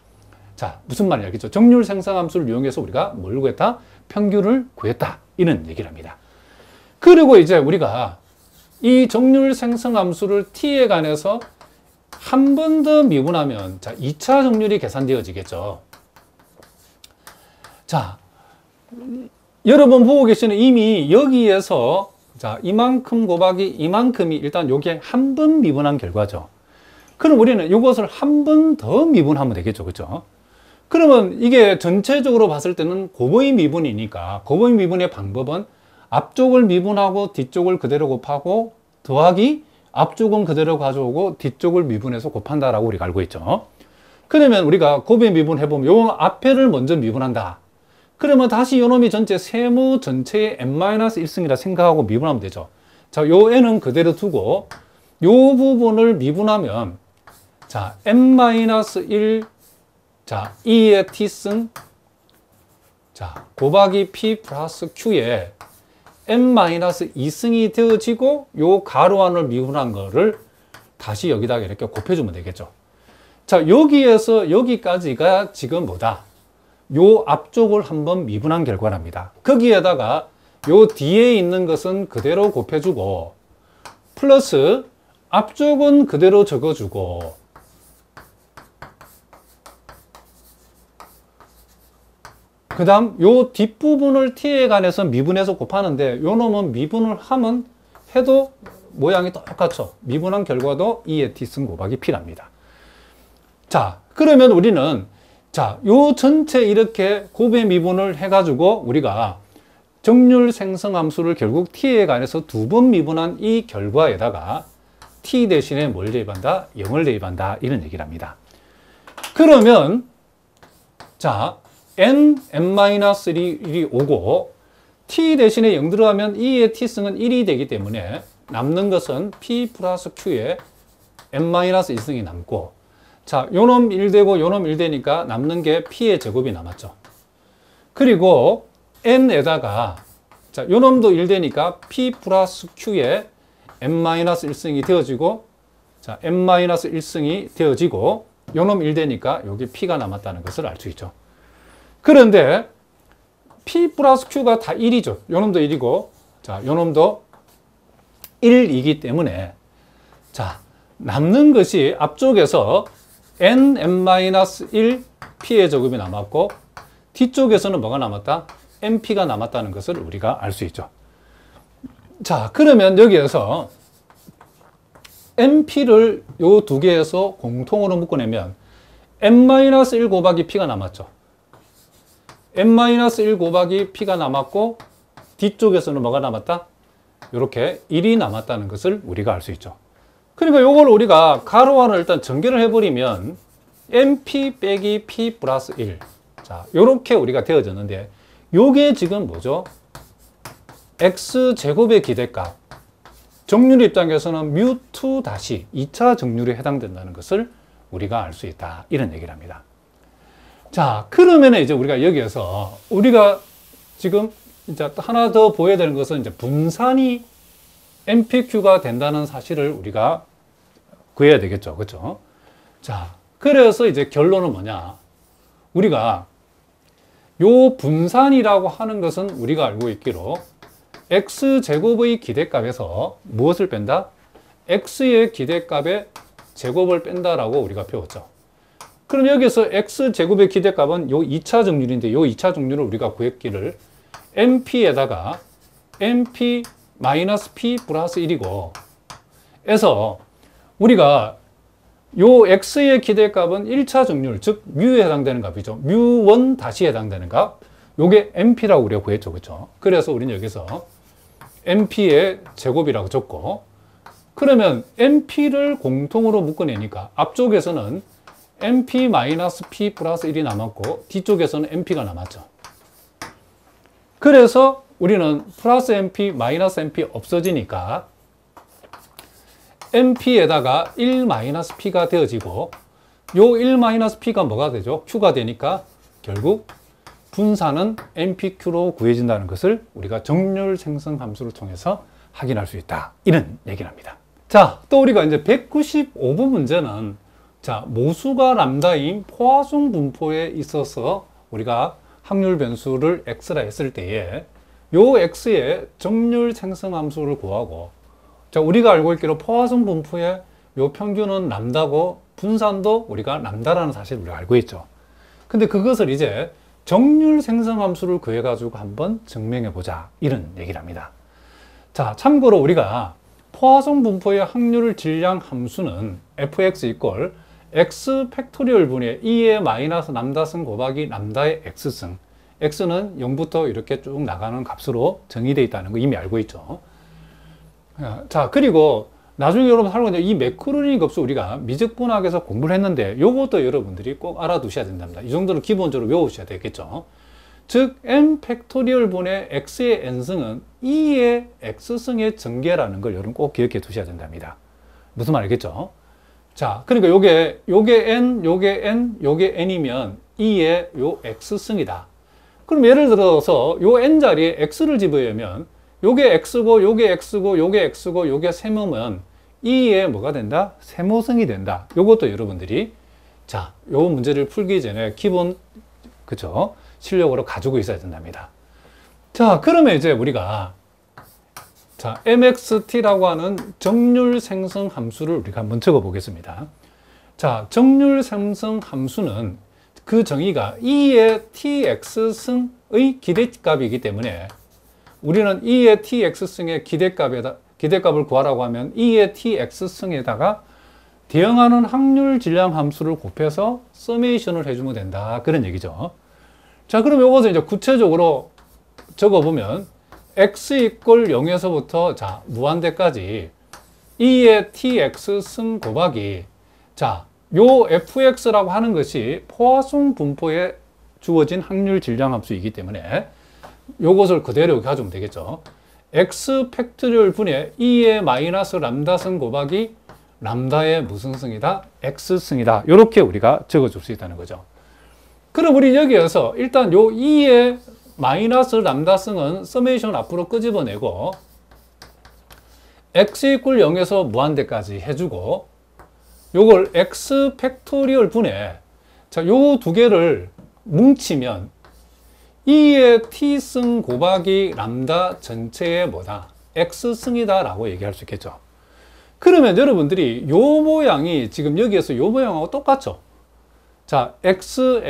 A: 자, 무슨 말인지 알겠죠? 정률 생성함수를 이용해서 우리가 뭘 구했다? 평균을 구했다, 이런 얘기를 합니다. 그리고 이제 우리가 이 정률 생성함수를 t에 관해서 한 번 더 미분하면, 자, 2차 정률이 계산되어지겠죠. 자, 여러분 보고 계시는 이미 여기에서 자, 이만큼 곱하기 이만큼이 일단 요게 한 번 미분한 결과죠. 그럼 우리는 이것을 한 번 더 미분하면 되겠죠. 그렇죠? 그러면 이게 전체적으로 봤을 때는 곱의 미분이니까 곱의 미분의 방법은 앞쪽을 미분하고 뒤쪽을 그대로 곱하고 더하기 앞쪽은 그대로 가져오고 뒤쪽을 미분해서 곱한다라고 우리가 알고 있죠. 그러면 우리가 곱의 미분 해보면 요 앞에를 먼저 미분한다. 그러면 다시 요 놈이 전체 세모 전체의 n-1승이라 생각하고 미분하면 되죠. 자, 요 n은 그대로 두고 요 부분을 미분하면 자, n-1 자, 2의 t승 자, 곱하기 p 플러스 q에 n-2승이 되어지고 요 가로 안을 미분한 거를 다시 여기다가 이렇게 곱해주면 되겠죠. 자, 여기에서 여기까지가 지금 뭐다? 요 앞쪽을 한번 미분한 결과랍니다. 거기에다가 요 뒤에 있는 것은 그대로 곱해주고 플러스 앞쪽은 그대로 적어주고 그 다음 요 뒷부분을 t에 관해서 미분해서 곱하는데 요 놈은 미분을 하면 해도 모양이 똑같죠. 미분한 결과도 2의 t승 곱하기 p랍니다. 자, 그러면 우리는 자, 요 전체 이렇게 곱의 미분을 해가지고 우리가 정률 생성 함수를 결국 t에 관해서 두 번 미분한 이 결과에다가 t 대신에 뭘 대입한다? 0을 대입한다, 이런 얘기를 합니다. 그러면 자, n-1이 오고 t 대신에 0 들어가면 2의 t승은 1이 되기 때문에 남는 것은 p 플러스 q에 n-1승이 남고, 자, 요놈 1 되고 요놈 1 되니까 남는 게 p의 제곱이 남았죠. 그리고 n에다가 자, 요놈도 1 되니까 p 플러스 q에 n-1승이 되어지고, 자, n-1승이 되어지고, 요놈 1 되니까 여기 p가 남았다는 것을 알 수 있죠. 그런데 p 플러스 q가 다 1이죠. 요놈도 1이고, 자, 요놈도 1이기 때문에, 자, 남는 것이 앞쪽에서 n-1 p의 제곱이 남았고, 뒤쪽에서는 뭐가 남았다? np가 남았다는 것을 우리가 알 수 있죠. 자, 그러면 여기에서 np를 요 두 개에서 공통으로 묶어내면 n-1 곱하기 p가 남았죠. n-1 곱하기 p가 남았고, 뒤쪽에서는 뭐가 남았다? 이렇게 1이 남았다는 것을 우리가 알 수 있죠. 그러니까 요걸 우리가 가로 안을 일단 전개를 해버리면 np 빼기 p 플러스 1. 자, 요렇게 우리가 되어졌는데, 요게 지금 뭐죠? x제곱의 기대값. 정률 입장에서는 μ2 다시 2차 정률에 해당된다는 것을 우리가 알 수 있다. 이런 얘기를 합니다. 자, 그러면 이제 우리가 여기에서 우리가 지금 이제 하나 더 보여야 되는 것은 이제 분산이 npq가 된다는 사실을 우리가 구해야 되겠죠. 그렇죠? 자, 그래서 이제 결론은 뭐냐? 우리가 요 분산이라고 하는 것은 우리가 알고 있기로 x제곱의 기대값에서 무엇을 뺀다? x의 기대값의 제곱을 뺀다라고 우리가 배웠죠. 그럼 여기서 x제곱의 기대값은 요 2차 정률인데, 요 2차 정률을 우리가 구했기를 np에다가 np 마이너스 p 플러스 1이고, 에서 우리가 요 x의 기대값은 1차 정률, 즉 μ에 해당되는 값이죠. μ1 다시 해당되는 값. 요게 np라고 우리가 구했죠. 그렇죠? 그래서 우리는 여기서 np의 제곱이라고 적고, 그러면 np를 공통으로 묶어내니까 앞쪽에서는 np 마이너스 p 플러스 1이 남았고, 뒤쪽에서는 np가 남았죠. 그래서 우리는 플러스 np 마이너스 np 없어지니까 np에다가 1 마이너스 p가 되어지고, 요 1 마이너스 p가 뭐가 되죠? q가 되니까 결국 분산은 npq로 구해진다는 것을 우리가 정률 생성 함수를 통해서 확인할 수 있다. 이런 얘기를 합니다. 자, 또 우리가 이제 195번 문제는, 자, 모수가 람다인 포화송 분포에 있어서 우리가 확률 변수를 x라 했을 때에 요 x의 정률 생성 함수를 구하고, 자, 우리가 알고 있기로 포화송 분포의 요 평균은 람다고 분산도 우리가 람다라는 사실을 우리가 알고 있죠. 근데 그것을 이제 정률 생성 함수를 구해가지고 한번 증명해 보자. 이런 얘기를 합니다. 자, 참고로 우리가 포화송 분포의 확률 질량 함수는 fx 이꼴 x 팩토리얼 분의 2의 마이너스 람다승 곱하기 람다의 x승. x는 0부터 이렇게 쭉 나가는 값으로 정의되어 있다는 거 이미 알고 있죠. 자, 그리고 나중에 여러분 살고 있는 이 매크로니 값을 우리가 미적분학에서 공부를 했는데, 요것도 여러분들이 꼭 알아두셔야 된답니다. 이 정도는 기본적으로 외우셔야 되겠죠. 즉 n 팩토리얼 분의 x의 n승은 2의 x승의 전개라는 걸 여러분 꼭 기억해 두셔야 된답니다. 무슨 말 알겠죠? 자, 그러니까 요게 n, 요게 n, 요게 n이면 2의 요 x승이다. 그럼 예를 들어서 요 n 자리에 x를 집어넣으면 요게 x고 요게 x고 요게 x고 요게 세모면 2의 뭐가 된다? 세모승이 된다. 요것도 여러분들이 자, 요 문제를 풀기 전에 기본 그죠? 실력으로 가지고 있어야 된답니다. 자, 그러면 이제 우리가 자, mxt라고 하는 정률 생성 함수를 우리가 한번 적어 보겠습니다. 자, 정률 생성 함수는 그 정의가 2의 tx승의 기대값이기 때문에 우리는 2의 tx승의 기대값을 구하라고 하면 2의 tx승에다가 대응하는 확률 질량 함수를 곱해서 서메이션을 해주면 된다. 그런 얘기죠. 자, 그럼 이것을 이제 구체적으로 적어보면 x 이꼴 0에서부터 자, 무한대까지 2의 tx승 곱하기 자, 요 fx라고 하는 것이 포화송 분포의 주어진 확률 질량 함수이기 때문에 요것을 그대로 가져오면 되겠죠. x 팩토리얼 분의 2의 마이너스 람다승 곱하기 람다의 무슨 승이다? x승이다. 이렇게 우리가 적어줄 수 있다는 거죠. 그럼 우리 여기에서 일단 요 2의 마이너스 람다승은 서메이션 앞으로 끄집어내고 x 이퀄 0에서 무한대까지 해주고 요걸 x 팩토리얼 분의 자, 요 두 개를 뭉치면 2의 t승 곱하기 람다 전체의 뭐다? x승이다 라고 얘기할 수 있겠죠. 그러면 여러분들이 요 모양이 지금 여기에서 요 모양하고 똑같죠. 자, x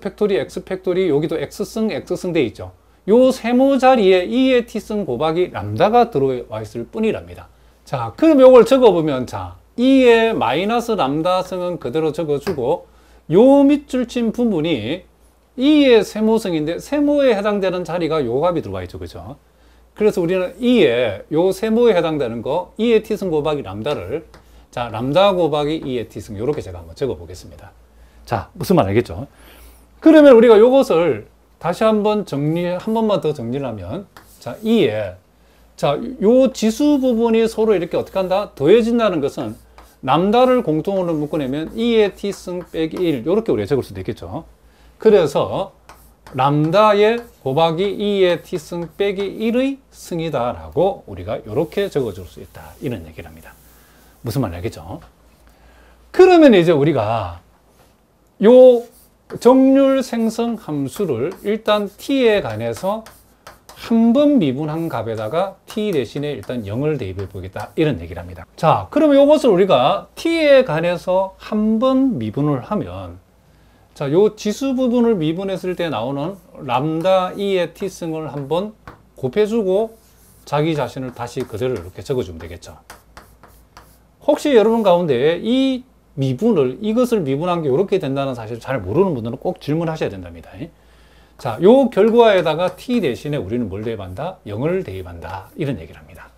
A: 팩토리 여기도 x승 돼 있죠. 요 세모 자리에 2의 t승 곱하기 람다가 들어와 있을 뿐이랍니다. 자, 그럼 요걸 적어보면 자, 2의 마이너스 람다승은 그대로 적어주고 요 밑줄 친 부분이 2의 세모승인데 세모에 해당되는 자리가 요 값이 들어와 있죠. 그죠? 그래서 우리는 2의 요 세모에 해당되는 거 2의 t승 곱하기 람다를 자, 람다 곱하기 2의 t승 요렇게 제가 한번 적어 보겠습니다. 자, 무슨 말 알겠죠? 그러면 우리가 요것을 다시 한번 한 번만 더 정리를 하면 자, 2의 자, 요 지수 부분이 서로 이렇게 어떻게 한다? 더해진다는 것은 람다를 공통으로 묶어내면 2의 t승 빼기 1 이렇게 우리가 적을 수도 있겠죠. 그래서 람다의 곱하기 2의 t승 빼기 1의 승이다 라고 우리가 이렇게 적어줄 수 있다 이런 얘기를 합니다. 무슨 말 알겠죠? 그러면 이제 우리가 요 정률 생성 함수를 일단 t에 관해서 한 번 미분한 값에다가 t 대신에 일단 0을 대입해 보겠다 이런 얘기를 합니다. 자, 그러면 이것을 우리가 t에 관해서 한 번 미분을 하면 자, 요 지수 부분을 미분했을 때 나오는 람다 2의 t승을 한번 곱해주고 자기 자신을 다시 그대로 이렇게 적어주면 되겠죠. 혹시 여러분 가운데 이 이것을 미분한 게 이렇게 된다는 사실을 잘 모르는 분들은 꼭 질문하셔야 된답니다. 자, 요 결과에다가 t 대신에 우리는 뭘 대입한다? 0을 대입한다. 이런 얘기를 합니다.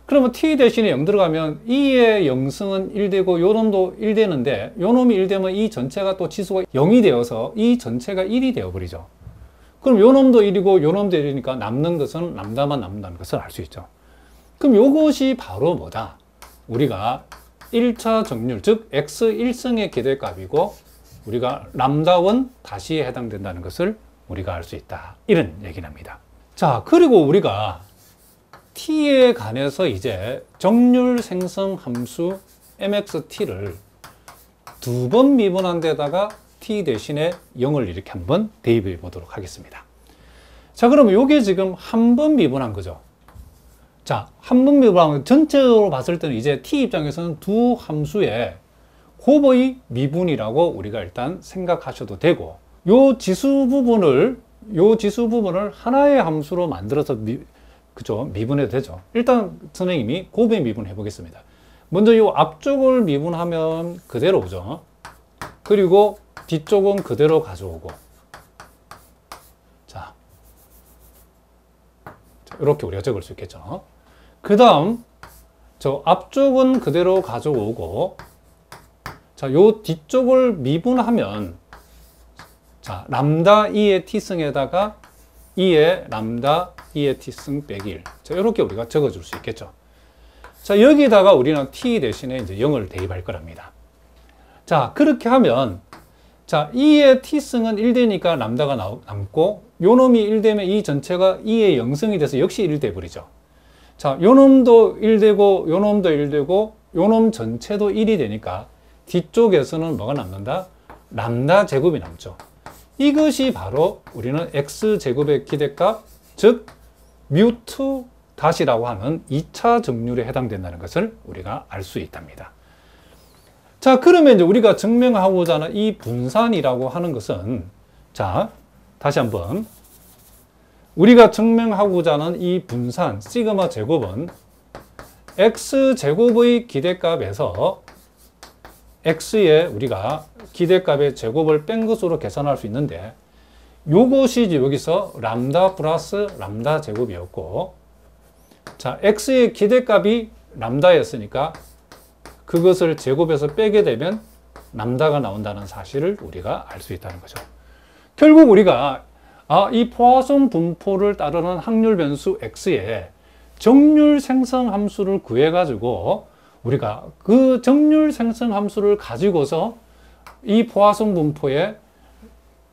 A: 그러면 t 대신에 0 들어가면 2의 0승은 1되고 요 놈도 1되는데 요 놈이 1되면 이 전체가 또 지수가 0이 되어서 이 전체가 1이 되어버리죠. 그럼 요 놈도 1이고 요 놈도 1이니까 남는 것은 람다만 남는다는 것을 알 수 있죠. 그럼 요것이 바로 뭐다? 우리가 1차 정률, 즉 x1승의 기대값이고 우리가 람다1 다시에 해당된다는 것을 우리가 알 수 있다. 이런 얘기를 합니다. 자, 그리고 우리가 t에 관해서 이제 정률 생성 함수 mxt를 두 번 미분한 데다가 t 대신에 0을 이렇게 한번 대입해 보도록 하겠습니다. 자, 그러면 이게 지금 한 번 미분한 거죠. 자, 한 번 미분한 전체적으로 봤을 때는 이제 t 입장에서는 두 함수의 곱의 미분이라고 우리가 일단 생각하셔도 되고 요 지수 부분을 하나의 함수로 만들어서 미분해도 되죠. 일단 선생님이 곱의 미분 해보겠습니다. 먼저 요 앞쪽을 미분하면 그대로 오죠. 그리고 뒤쪽은 그대로 가져오고 자, 이렇게 우리가 적을 수 있겠죠. 그 다음 저 앞쪽은 그대로 가져오고 자, 요 뒤쪽을 미분하면 자, 람다 2의 t승에다가 2의 람다 2의 t승 빼기 1. 자, 이렇게 우리가 적어줄 수 있겠죠. 자, 여기다가 우리는 t 대신에 이제 0을 대입할 거랍니다. 자, 그렇게 하면 자, 2의 t승은 1되니까 람다가 남고 요 놈이 1되면 이 전체가 2의 0승이 돼서 역시 1돼 버리죠. 자, 요 놈도 1되고 요 놈도 1되고 요 놈 전체도 1이 되니까 뒤쪽에서는 뭐가 남는다? 람다 제곱이 남죠. 이것이 바로 우리는 x제곱의 기대값, 즉 뮤2 다시라고 하는 2차 정률에 해당된다는 것을 우리가 알 수 있답니다. 자, 그러면 이제 우리가 증명하고자 하는 이 분산이라고 하는 것은 자, 다시 한번 우리가 증명하고자 하는 이 분산 시그마 제곱은 x제곱의 기대값에서 x의 우리가 기대값의 제곱을 뺀 것으로 계산할 수 있는데 요것이 여기서 람다 플러스 람다 제곱이었고 자, x의 기대값이 람다였으니까 그것을 제곱해서 빼게 되면 람다가 나온다는 사실을 우리가 알 수 있다는 거죠. 결국 우리가 이 포화송 분포를 따르는 확률 변수 x의 정률 생성 함수를 구해 가지고 우리가 그 정률 생성 함수를 가지고서 이 포화송 분포의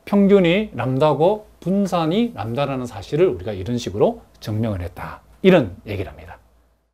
A: 평균이 람다고 분산이 람다라는 사실을 우리가 이런 식으로 증명을 했다. 이런 얘기를 합니다.